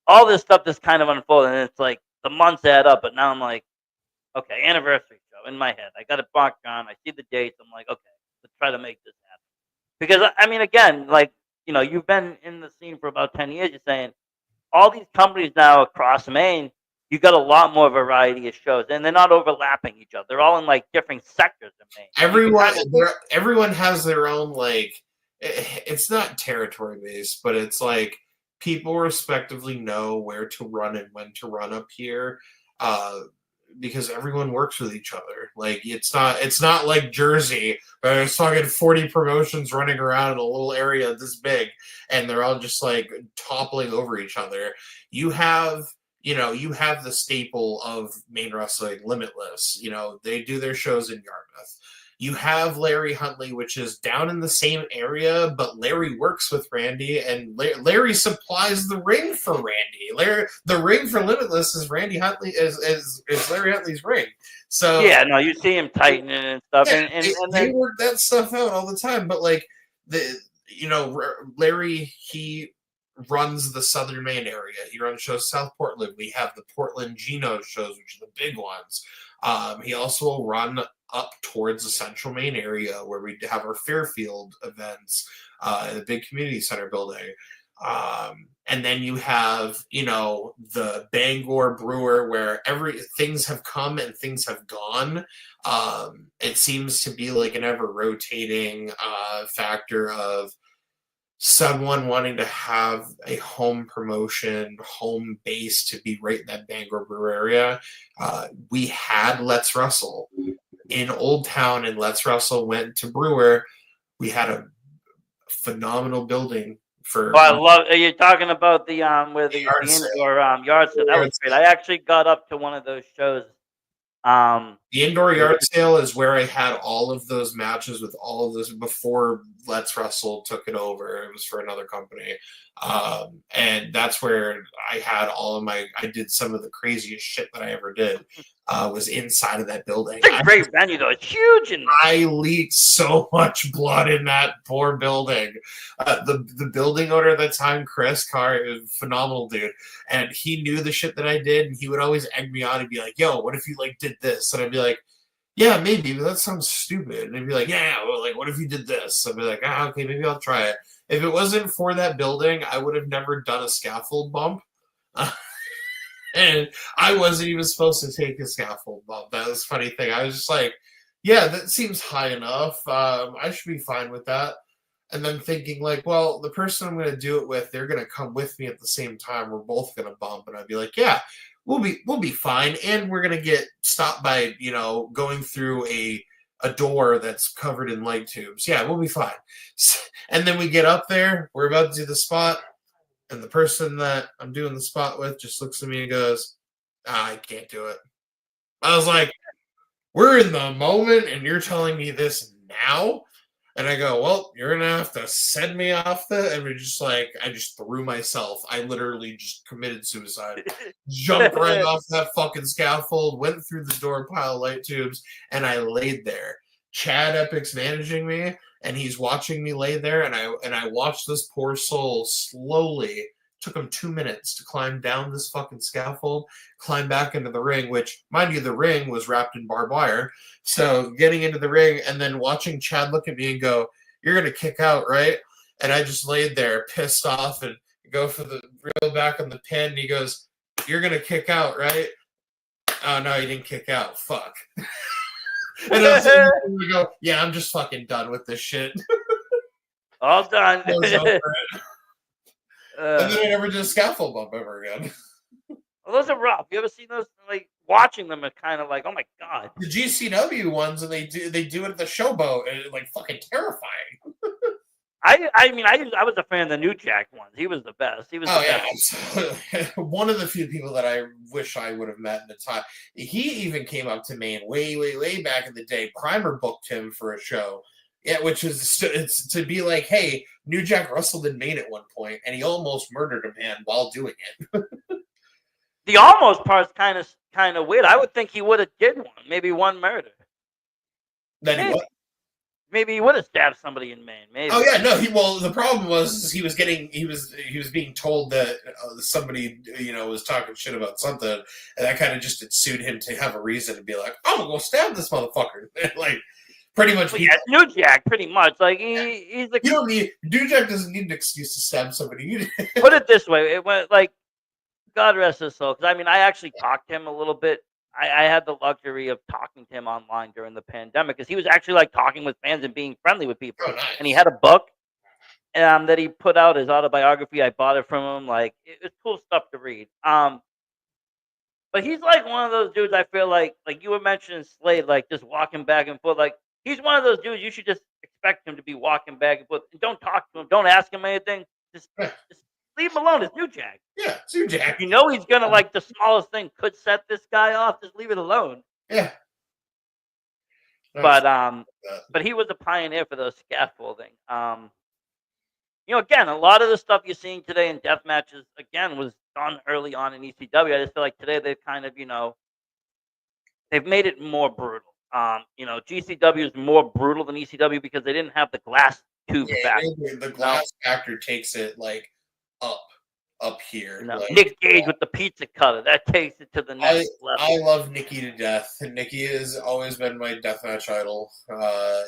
all this stuff just kind of unfolded, and it's like the months add up. But now I'm like, okay, anniversary show in my head. I got it blocked on. I see the dates. I'm like, okay, let's try to make this happen. Because I mean, again, like you've been in the scene for about 10 years. You're saying all these companies now across Maine, you got a lot more variety of shows, and they're not overlapping each other. They're all in like different sectors of Maine. Everyone has their own like. It's not territory based, but it's like people respectively know where to run and when to run up here. Because everyone works with each other. Like it's not like Jersey where there's fucking 40 promotions running around in a little area this big and they're all just like toppling over each other. You have the staple of Maine wrestling, Limitless. They do their shows in Yarmouth. You have Larry Huntley, which is down in the same area, but Larry works with Randy, and Larry supplies the ring for Randy. The ring for Limitless is Randy Huntley is Larry Huntley's ring. So yeah, no, you see him tightening and stuff, yeah, and they then work that stuff out all the time. But like Larry, he runs the Southern Maine area. He runs shows South Portland. We have the Portland Gino shows, which are the big ones. He also will run up towards the Central Maine area where we have our Fairfield events in the big community center building. And then you have, the Bangor Brewer where things have come and things have gone. It seems to be like an ever rotating factor of someone wanting to have a home promotion, home base to be right in that Bangor Brewer area. We had Let's Wrestle in Old Town, and Let's Wrestle went to Brewer. We had a phenomenal building for. I love. Are you talking about the where the indoor yard sale? That was great. I actually got up to one of those shows. The indoor yard sale is where I had all of those matches with all of this before Let's Wrestle took it over. It was for another company. And that's where I had I did some of the craziest shit that I ever did, was inside of that building. It's a great venue though. It's huge. I leaked so much blood in that poor building. The building owner at the time, Chris Carr, is a phenomenal dude. And he knew the shit that I did, and he would always egg me on and be like, yo, what if you like did this? And I'd be like, yeah, maybe, but that sounds stupid. And he'd be like, yeah, well, like, what if you did this? I'd be like, okay, maybe I'll try it. If it wasn't for that building, I would have never done a scaffold bump. And I wasn't even supposed to take a scaffold bump. That was a funny thing. I was just like, yeah, that seems high enough. I should be fine with that. And then thinking like, well, the person I'm going to do it with, they're going to come with me at the same time. We're both going to bump. And I'd be like, yeah, we'll be fine. And we're going to get stopped by, going through a door that's covered in light tubes. Yeah, we'll be fine. And then we get up there, we're about to do the spot, and the person that I'm doing the spot with just looks at me and goes, I can't do it. I was like, we're in the moment and you're telling me this now? And I go, well, you're going to have to send me off and we're just like, I just threw myself. I literally just committed suicide. Jumped right off that fucking scaffold, went through the door, pile of light tubes, and I laid there. Chad Epic's managing me, and he's watching me lay there, and I watched this poor soul slowly. Took him 2 minutes to climb down this fucking scaffold, climb back into the ring, which, mind you, the ring was wrapped in barbed wire. So getting into the ring and then watching Chad look at me and go, you're going to kick out, right? And I just laid there pissed off and go for the reel back on the pin. And he goes, you're going to kick out, right? Oh no, he didn't kick out. Fuck. And I was sitting there and go, yeah, I'm just fucking done with this shit. All done. I was over it. And then I never did a scaffold bump ever again. Well, those are rough. You ever seen those? Like watching them are kind of like, oh my god. The GCW ones, and they do it at the Showboat, and it's like fucking terrifying. I was a fan of the New Jack ones. He was the best. He was the best. Yeah. One of the few people that I wish I would have met in the time. He even came up to Maine way back in the day. Primer booked him for a show. Yeah, which is it's to be like, hey, New Jack wrestled in Maine at one point, and he almost murdered a man while doing it. The almost part's kind of weird. I would think he would have did one, maybe one murder. Then what? Maybe he would have stabbed somebody in Maine. Maybe. Oh yeah, no. The problem was he was being told that somebody was talking shit about something, and that kind of just ensued him to have a reason to be like, I'm gonna go stab this motherfucker. Like pretty much. Well, yeah, New Jack, pretty much. Like he's like, you don't need New Jack doesn't need an excuse to stab somebody. Put it this way, it went like, God rest his soul. Because I actually talked to him a little bit. I had the luxury of talking to him online during the pandemic because he was actually like talking with fans and being friendly with people. Oh, nice. And he had a book that he put out, his autobiography. I bought it from him. Like it was cool stuff to read. But he's like one of those dudes. I feel like you were mentioning Slade, like just walking back and forth. Like he's one of those dudes. You should just expect him to be walking back and forth. And don't talk to him. Don't ask him anything. Just leave him alone. It's New Jack. Yeah, it's New Jack. You know he's gonna like the smallest thing could set this guy off. Just leave it alone. Yeah. But he was a pioneer for those scaffolding. Again, a lot of the stuff you're seeing today in death matches again was done early on in ECW. I just feel like today they've kind of they've made it more brutal. GCW is more brutal than ECW because they didn't have the glass tube factor. The glass factor takes it like up here. No, like, Nick Gage with the pizza cutter, that takes it to the next level. I love Nikki to death. Nikki has always been my deathmatch idol.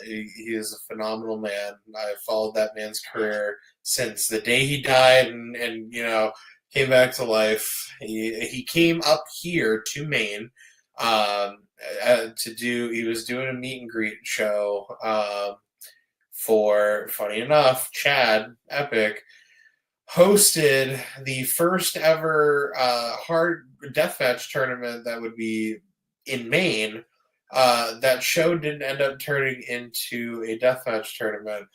He is a phenomenal man. I've followed that man's career since the day he died and came back to life. He came up here to Maine he was doing a meet and greet show for, funny enough, Chad Epic hosted the first ever hard deathmatch tournament that would be in Maine. That show didn't end up turning into a deathmatch tournament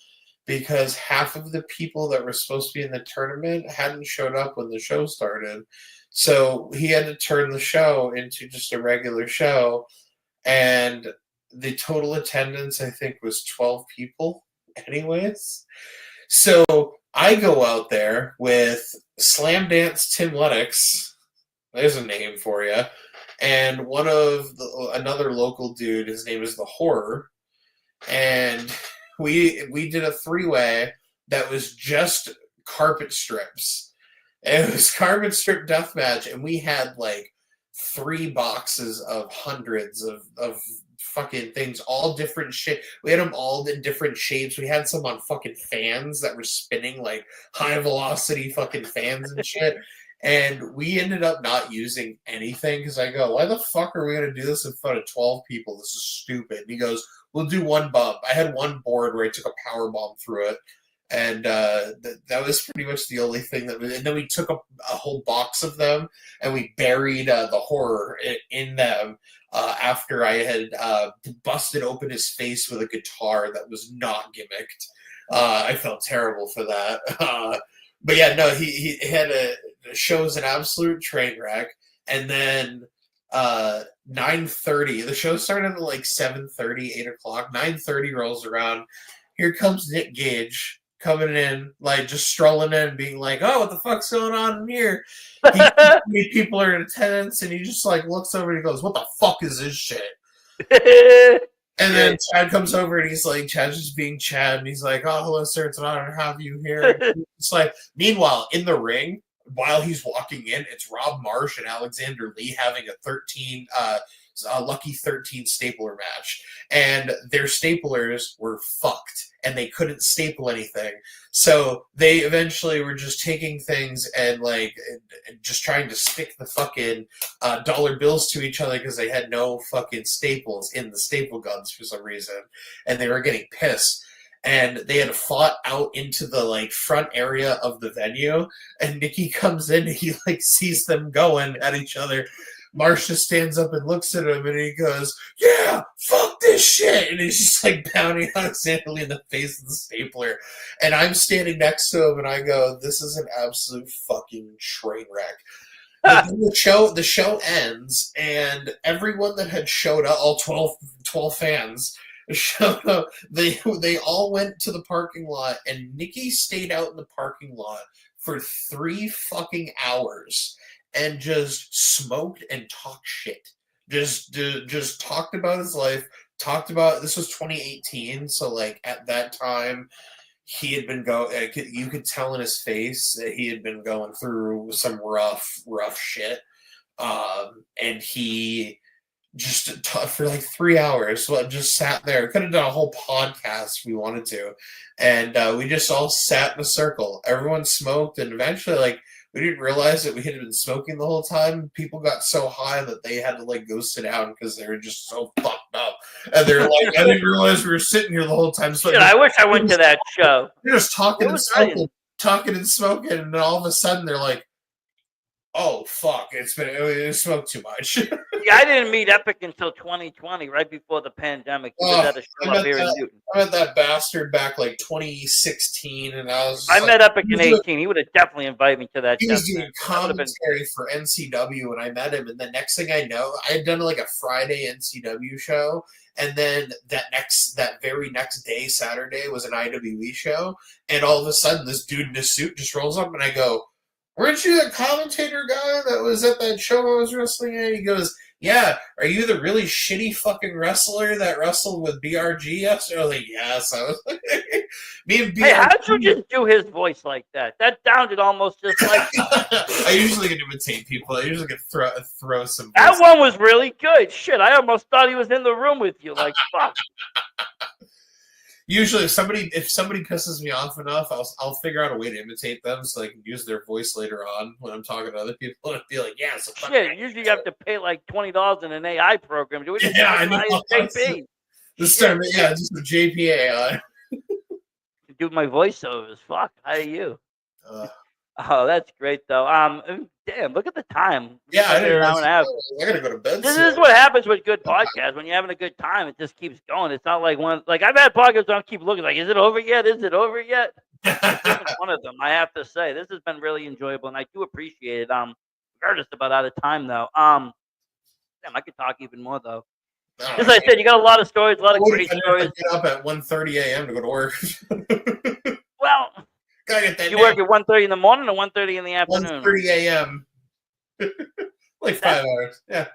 because half of the people that were supposed to be in the tournament hadn't showed up when the show started. So he had to turn the show into just a regular show. And the total attendance, I think, was 12 people anyways. So I go out there with Slam Dance Tim Lennox, there's a name for you, and another local dude, his name is The Horror, and we did a three-way that was just carpet strips. It was carpet strip deathmatch, and we had like 3 boxes of hundreds of fucking things, all different shit. We had them all in different shapes. We had some on fucking fans that were spinning like high velocity fucking fans and shit. And we ended up not using anything because I go, why the fuck are we going to do this in front of 12 people? This is stupid. And he goes, we'll do one bump. I had one board where I took a power bomb through it. And that was pretty much the only thing and then we took a whole box of them and we buried the Horror in them after I had busted open his face with a guitar that was not gimmicked. I felt terrible for that. But yeah, no, he had the show was an absolute train wreck. And then 9:30, the show started at like 7:30, 8 o'clock. 9:30 rolls around. Here comes Nick Gage coming in, like just strolling in, being like, "Oh, what the fuck's going on in here?" People are in attendance, and he just like looks over and he goes, "What the fuck is this shit?" And then Chad comes over and he's like, Chad's just being Chad, and he's like, "Oh, hello, sir, it's an honor to have you here." It's like, meanwhile, in the ring, while he's walking in, it's Rob Marsh and Alexander Lee having a Lucky 13 stapler match, and their staplers were fucked. and they couldn't staple anything. So they eventually were just taking things and like just trying to stick the fucking dollar bills to each other because they had no fucking staples in the staple guns for some reason, and they were getting pissed. And they had fought out into the like front area of the venue, and Nikki comes in and he like sees them going at each other. Marsha stands up and looks at him and he goes, "Yeah, fuck this shit." And he's just like pounding horizontally in the face of the stapler. And I'm standing next to him and I go, "This is an absolute fucking train wreck." But then the show ends and everyone that had showed up, all 12 fans, showed up. They all went to the parking lot, and Nikki stayed out in the parking lot for 3 fucking hours and just smoked and talked shit. Just talked about his life. Talked about, this was 2018, so like at that time he had been you could tell in his face that he had been going through some rough shit. And he just for like 3 hours, so just sat there. Could have done a whole podcast if we wanted to, and we just all sat in a circle. Everyone smoked, and eventually, like, we didn't realize that we had been smoking the whole time. People got so high that they had to like go sit down because they were just so fucked up, and they're like, "I didn't realize we were sitting here the whole time." So I wish I went to that show. They're just talking and smoking, and then all of a sudden they're like, "Oh fuck! It smoked too much." Yeah, I didn't meet Epic until 2020, right before the pandemic. He was at a show up here in Newton. I met that bastard back like 2016, and I met Epic in 18. He would have definitely invited me to that. He was doing commentary for NCW when I met him, and the next thing I know, I had done like a Friday NCW show, and then that very next day, Saturday, was an IWE show, and all of a sudden, this dude in a suit just rolls up, and I go, "Weren't you the commentator guy that was at that show I was wrestling at?" He goes, "Yeah, are you the really shitty fucking wrestler that wrestled with BRG yesterday?" I was like, "Yes." I was like, me and BRG. Hey, how did you just do his voice like that? That sounded almost just like. I usually can imitate people. I usually can throw some. That one was really good. Shit, I almost thought he was in the room with you. Like, fuck. Usually, if somebody pisses me off enough, I'll figure out a way to imitate them so I can use their voice later on when I'm talking to other people and be like, "Yeah, so shit." Usually, you have to pay like $20 in an AI program. Do we just I know. This time, just the JPA. Do my voiceovers. Fuck. How are you? Oh, that's great though. Damn, look at the time. Yeah, I gotta go to bed. This is what happens with good podcasts. When you're having a good time, it just keeps going. It's not like I've had podcasts where I keep looking like, is it over yet? Is it over yet? One of them, I have to say, this has been really enjoyable, and I do appreciate it. We're just about out of time though. Damn, I could talk even more though. As I said, you got a lot of stories, a lot of great stories. Get up at 1:30 a.m. to go to work. Well. You work at 1:30 in the morning or 1:30 in the afternoon? 1:30 a.m. Like 5 hours. Yeah.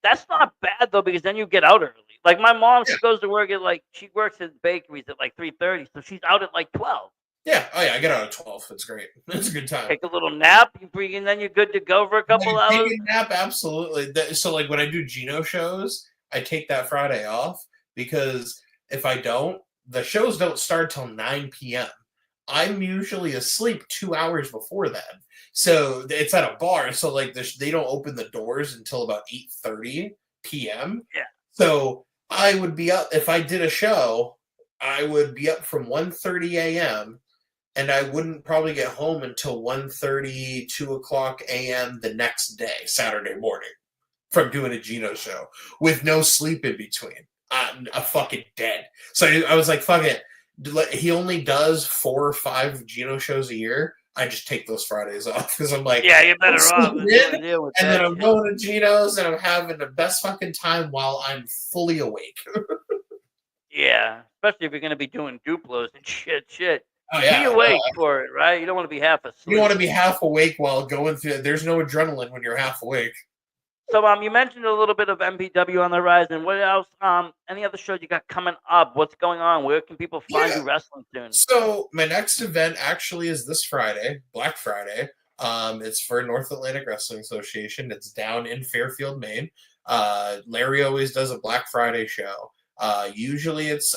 That's not bad though, because then you get out early. Like my mom, she goes to work at she works at bakeries at like 3:30, so she's out at like 12. Yeah. Oh yeah, I get out at 12. It's great. It's a good time. Take a little nap, and then you're good to go for a couple hours. Take a nap, absolutely. So like when I do Gino shows, I take that Friday off because if I don't, the shows don't start till 9 p.m. I'm usually asleep 2 hours before then. So it's at a bar. So like they don't open the doors until about 8:30 p.m. Yeah. So I would be up, if I did a show, I would be up from 1:30 a.m. and I wouldn't probably get home until 1:30, 2 o'clock a.m. the next day, Saturday morning, from doing a Gino show with no sleep in between. I'm fucking dead. So I was like, fuck it. He only does 4 or 5 Gino shows a year. I just take those Fridays off because I'm like, yeah, you're better off. And then I'm going to Gino's and I'm having the best fucking time while I'm fully awake. Yeah, especially if you're going to be doing Duplos and shit. Oh, yeah. Be awake for it, right? You don't want to be half asleep. You don't want to be half awake while going through. There's no adrenaline when you're half awake. So, you mentioned a little bit of MPW on the horizon. What else? Any other shows you got coming up? What's going on? Where can people find you wrestling soon? So, my next event actually is this Friday, Black Friday. It's for North Atlantic Wrestling Association. It's down in Fairfield, Maine. Larry always does a Black Friday show. Usually it's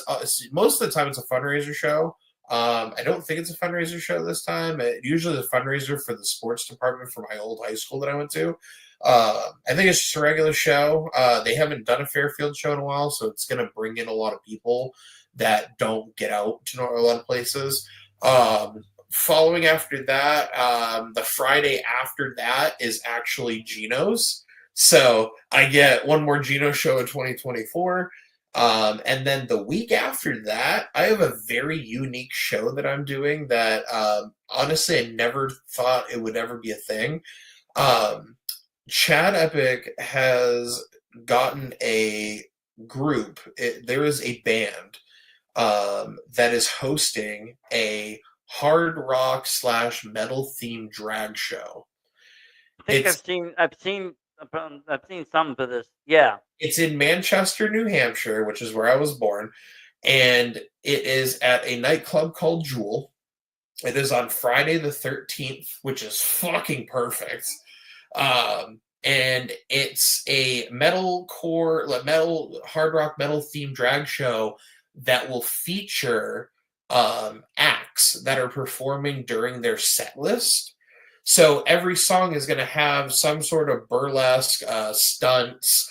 most of the time it's a fundraiser show. I don't think it's a fundraiser show this time. It usually is a fundraiser for the sports department for my old high school that I went to. I think it's just a regular show. They haven't done a Fairfield show in a while, so it's going to bring in a lot of people that don't get out to a lot of places. Following after that, the Friday after that is actually Gino's. So I get one more Gino show in 2024. And then the week after that, I have a very unique show that I'm doing that honestly I never thought it would ever be a thing. Chad Epic has gotten a group. There is a band that is hosting a hard rock / metal themed drag show. I think I've seen something for this. Yeah. It's in Manchester, New Hampshire, which is where I was born, and it is at a nightclub called Jewel. It is on Friday the 13th, which is fucking perfect. And it's a hard rock metal themed drag show that will feature acts that are performing during their set list. So every song is going to have some sort of burlesque, stunts,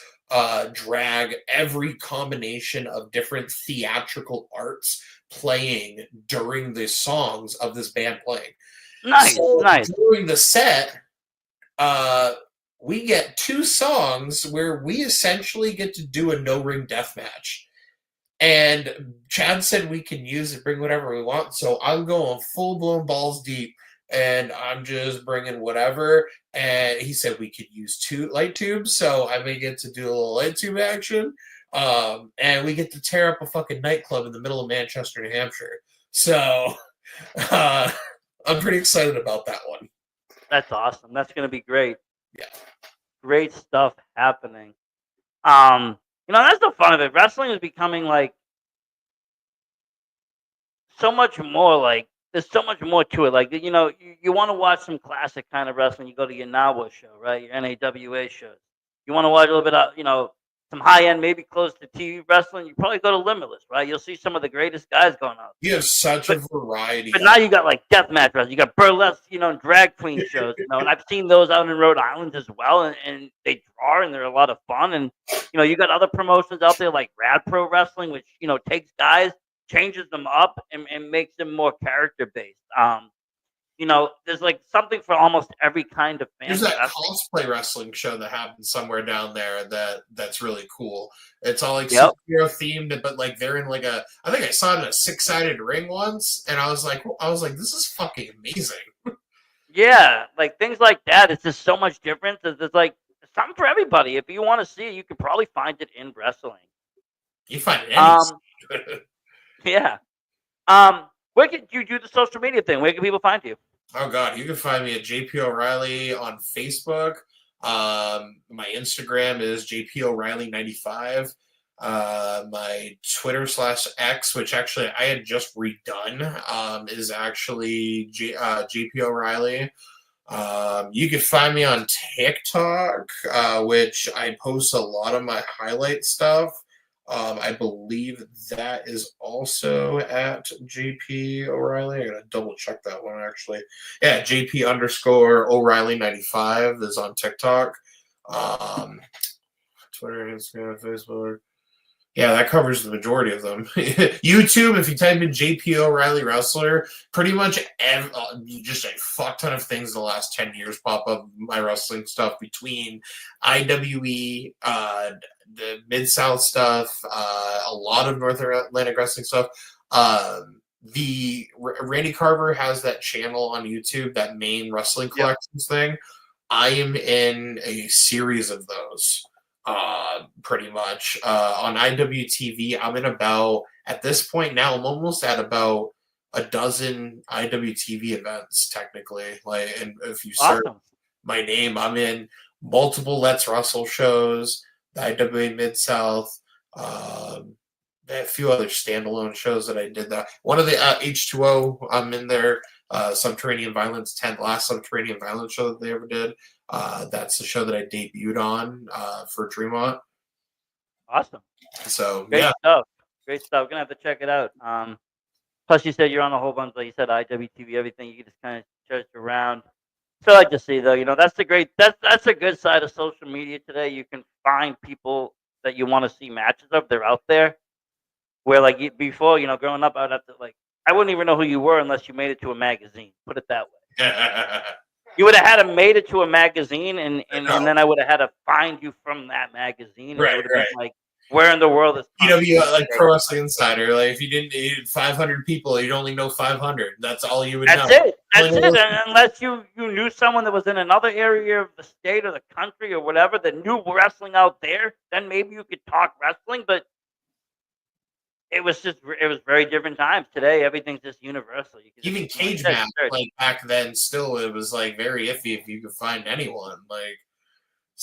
drag, every combination of different theatrical arts playing during the songs of this band playing. Nice. During the set, we get 2 songs where we essentially get to do a no-ring death match. And Chad said we can use it, bring whatever we want. So I'm going full-blown balls deep, and I'm just bringing whatever. And he said we could use 2 light tubes, so I may get to do a little light tube action. And we get to tear up a fucking nightclub in the middle of Manchester, New Hampshire. So I'm pretty excited about that one. That's awesome. That's going to be great. Yeah. Great stuff happening. That's the fun of it. Wrestling is becoming like so much more like there's so much more to it. Like, you want to watch some classic kind of wrestling, you go to your NAWA show, right? Your NAWA shows. You want to watch a little bit of, some high end, maybe close to TV wrestling, you probably go to Limitless, right? You'll see some of the greatest guys going on. You have such a variety. But now you got like deathmatch wrestling, you got burlesque, drag queen shows, and I've seen those out in Rhode Island as well, and they draw and they're a lot of fun. And you got other promotions out there like Rad Pro Wrestling, which takes guys, changes them up, and makes them more character based. There's like something for almost every kind of fan. There's that cosplay wrestling show that happens somewhere down there that's really cool. It's all like superhero themed, but like they're in like I think I saw it in a 6-sided ring once, and I was like, this is fucking amazing. Yeah, like things like that. It's just so much different. There's like something for everybody. If you want to see it, you can probably find it in wrestling. You find it yeah. Where can you do the social media thing? Where can people find you? Oh God, you can find me at JP O'Reilly on Facebook. My Instagram is JP O'Reilly 95. My Twitter /X, which actually I had just redone, is actually JP O'Reilly. You can find me on TikTok, which I post a lot of my highlight stuff. I believe that is also at JP O'Reilly. I gotta double check that one actually. Yeah, JP _O'Reilly 95 is on TikTok. Twitter, Instagram, Facebook. Yeah, that covers the majority of them. YouTube, if you type in JP O'Reilly Wrestler, pretty much just a fuck ton of things in the last 10 years pop up my wrestling stuff between IWE, the Mid-South stuff, a lot of North Atlantic wrestling stuff. The Randy Carver has that channel on YouTube, that main wrestling collections thing. I am in a series of those. Pretty much on IWTV. I'm in about, at this point now, I'm almost at about a dozen IWTV events technically. Like, and if you search my name, I'm in multiple Let's Wrestle shows, the IWA Mid-South, a few other standalone shows that I did. That one of the H2O, I'm in there. Subterranean Violence 10th, last Subterranean Violence show that they ever did. That's the show that I debuted on for Tremont. Awesome. So Great stuff. Great stuff. Gonna have to check it out. Plus, you said you're on a whole bunch, like you said, IWTV, everything. You can just kind of search around. So I like to see, though. That's the great. That's a good side of social media today. You can find people that you want to see matches of. They're out there. Where like before, growing up, I would have to I wouldn't even know who you were unless you made it to a magazine. Put it that way. You would have had to made it to a magazine, and then I would have had to find you from that magazine. And it would have been like, where in the world is like Pro Wrestling Insider? Like, if you didn't need 500 people, you'd only know 500. That's all you would know. That's it. And unless you knew someone that was in another area of the state or the country or whatever that knew wrestling out there, then maybe you could talk wrestling. But it was very different times. Today, everything's just universal. Even cage match, like back then, still it was like very iffy if you could find anyone. Like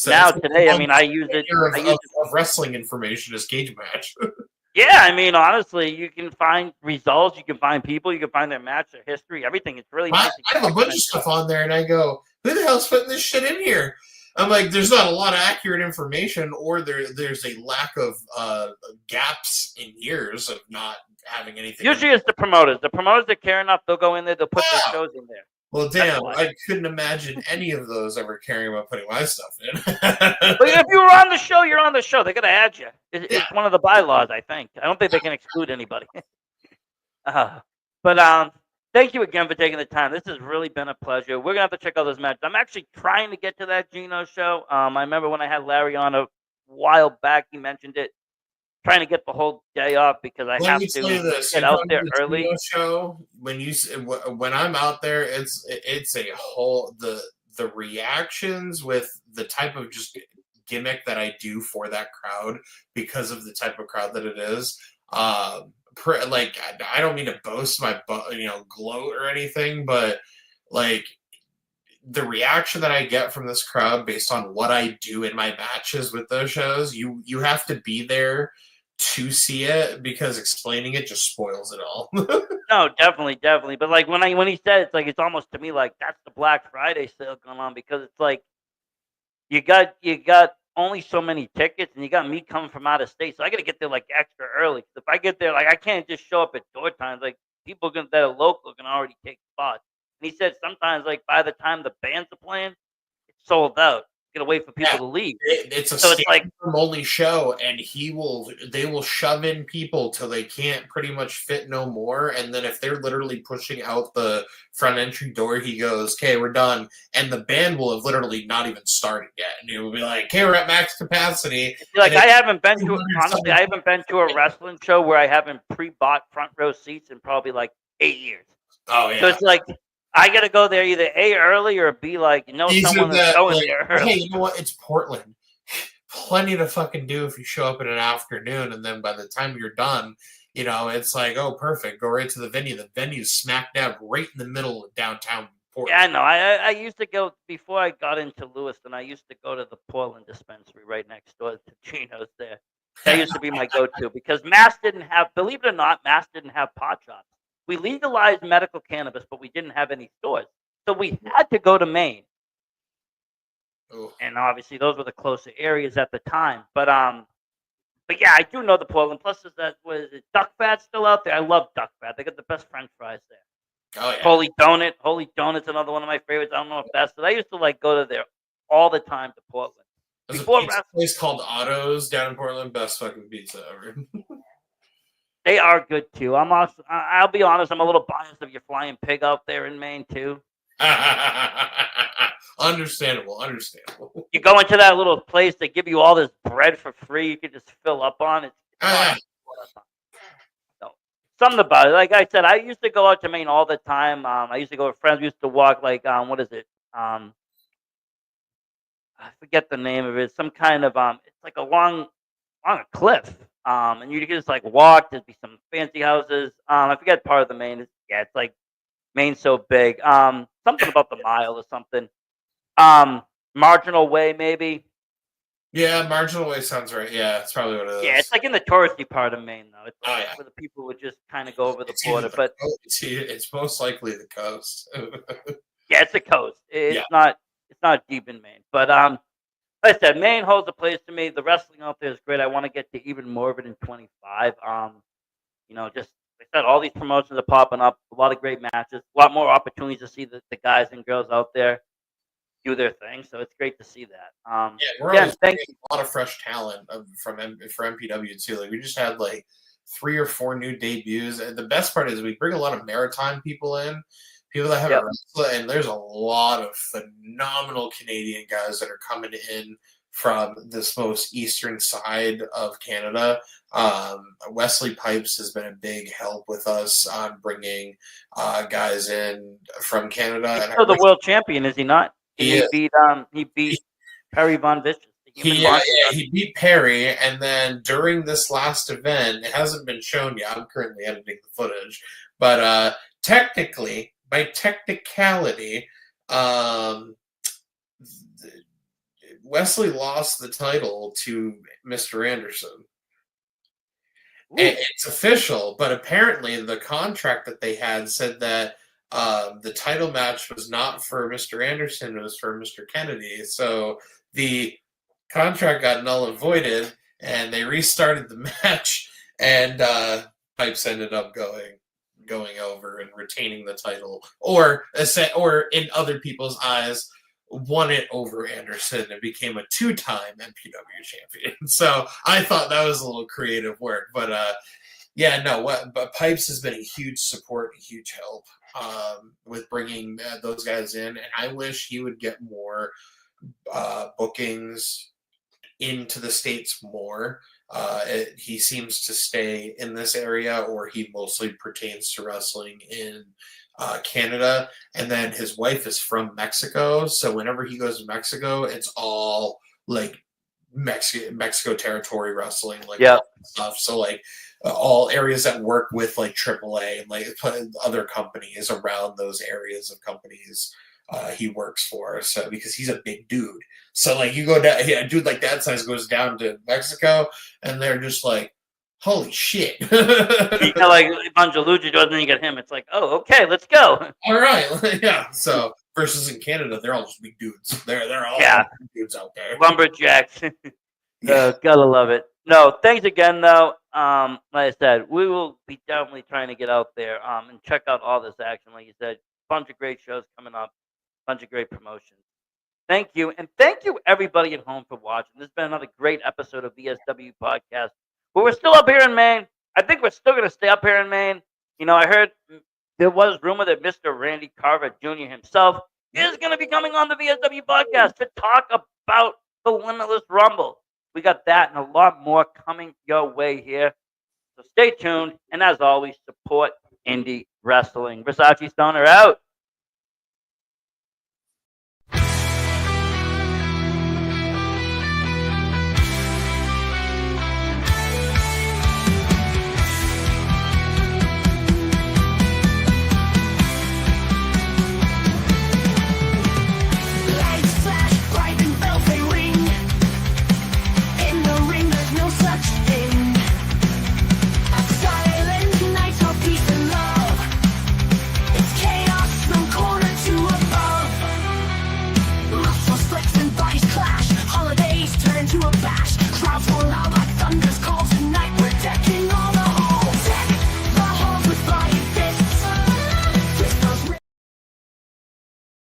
now today, I use it. Of wrestling information as cage match. Yeah, honestly, you can find results, you can find people, you can find their match, their history, everything. It's really nice. I have a bunch of stuff on there, and I go, who the hell's putting this shit in here? I'm like, there's not a lot of accurate information, or there's a lack of gaps in years of not having anything. Usually it's the promoters. The promoters that care enough, they'll go in there, they'll put their shows in there. Well, damn, I couldn't imagine any of those ever caring about putting my stuff in. But if you were on the show, you're on the show. They're going to add you. It's one of the bylaws, I think. I don't think they can exclude anybody. But thank you again for taking the time. This has really been a pleasure. We're going to have to check out those matches. I'm actually trying to get to that Gino show. I remember when I had Larry on a while back, he mentioned it. Trying to get the whole day off because I have to get out there early. Show, when I'm out there, it's a whole the reactions with the type of just gimmick that I do for that crowd because of the type of crowd that it is. Like, I don't mean to boast my gloat or anything, but like the reaction that I get from this crowd based on what I do in my matches with those shows, you have to be there to see it because explaining it just spoils it all. No, definitely. But like when he said it's like it's almost to me like that's the Black Friday sale going on because it's like you got only so many tickets and you got me coming from out of state, so I got to get there like extra early. If I get there, like I can't just show up at door times. Like people that are local can already take spots. And he said sometimes like by the time the bands are playing, it's sold out. Gonna wait for people to leave. It's like only show, and they will shove in people till they can't pretty much fit no more. And then if they're literally pushing out the front entry door, he goes, "Okay, we're done." And the band will have literally not even started yet, and he will be like, "Okay, we're at max capacity." Like I haven't been to a wrestling show where I haven't pre-bought front row seats in probably like 8 years. Oh yeah. So it's like I got to go there either A, early, or B, like, someone that's going there early. Hey, you know what? It's Portland. Plenty to fucking do if you show up in an afternoon, and then by the time you're done, it's like, oh, perfect. Go right to the venue. The venue's smack dab right in the middle of downtown Portland. Yeah, I know. I used to go, before I got into Lewiston, I used to go to the Portland dispensary right next door to Chino's there. That used to be my go-to because believe it or not, Mass didn't have pot shops. We legalized medical cannabis, but we didn't have any stores. So we had to go to Maine. Ooh. And obviously those were the closer areas at the time. But yeah, I do know the Portland. Plus was it Duck Fat still out there? I love Duck Fat. They got the best French fries there. Oh yeah. Holy Donut's another one of my favorites. I don't know if that's but I used to go to there all the time to Portland. There's a place called Otto's down in Portland. Best fucking pizza ever. They are good too. I'll be honest. I'm a little biased of your flying pig out there in Maine too. Understandable. You go into that little place, they give you all this bread for free. You can just fill up on it. So, something about it. Like I said, I used to go out to Maine all the time. I used to go with friends. We used to walk what is it? I forget the name of it. Some kind of it's like along a cliff. And you can just walk. There'd be some fancy houses. I forget part of the Maine. It's like Maine's so big. Something about the mile or something. Marginal Way maybe. Yeah, Marginal Way sounds right. Yeah, it's probably what it is. Yeah, it's like in the touristy part of Maine though. It's where the people would just kind of go over the border. But it's most likely the coast. Yeah, it's the coast. It's not deep in Maine. But like I said, Maine holds a place to me. The wrestling out there is great. I want to get to even more of it in 25. Just like I said, all these promotions are popping up. A lot of great matches. A lot more opportunities to see the guys and girls out there do their thing. So it's great to see that. We're always getting a lot of fresh talent for MPW too. Like we just had like 3 or 4 new debuts. And the best part is we bring a lot of maritime people in. People that have wrestled, and there's a lot of phenomenal Canadian guys that are coming in from this most eastern side of Canada. Wesley Pipes has been a big help with us on bringing guys in from Canada. He's still the world champion, is he not? He beat Perry Von Vicious. He beat Perry, and then during this last event, it hasn't been shown yet. I'm currently editing the footage, but technically. By technicality, Wesley lost the title to Mr. Anderson. It's official, but apparently the contract that they had said that the title match was not for Mr. Anderson, it was for Mr. Kennedy. So the contract got null and voided, and they restarted the match, and Pipes ended up going over and retaining the title, or in other people's eyes, won it over Anderson and became a 2-time MPW champion. So I thought that was a little creative work, but but Pipes has been a huge support, a huge help with bringing those guys in, and I wish he would get more bookings into the States more. He seems to stay in this area, or he mostly pertains to wrestling in Canada. And then his wife is from Mexico, so whenever he goes to Mexico, it's all like Mexico territory wrestling, like stuff. So like all areas that work with like AAA and like other companies around those areas of companies he works for. So because he's a big dude. So like you go down, a dude like that size goes down to Mexico, and they're just like, holy shit. Like Angelucci does, and then you get him. It's like, oh, okay, let's go. All right, yeah. So versus in Canada, they're all just big dudes. They're all big dudes out there. Lumberjacks. Gotta love it. No, thanks again though. Like I said, we will be definitely trying to get out there and check out all this action. Like you said, bunch of great shows coming up, bunch of great promotions. Thank you, and thank you everybody at home for watching. This has been another great episode of VSW Podcast. But we're still up here in Maine. I think we're still going to stay up here in Maine. I heard there was rumor that Mr. Randy Carver Jr. himself is going to be coming on the VSW Podcast to talk about the Limitless Rumble. We got that and a lot more coming your way here. So stay tuned. And as always, support indie wrestling. Versace Stoner out.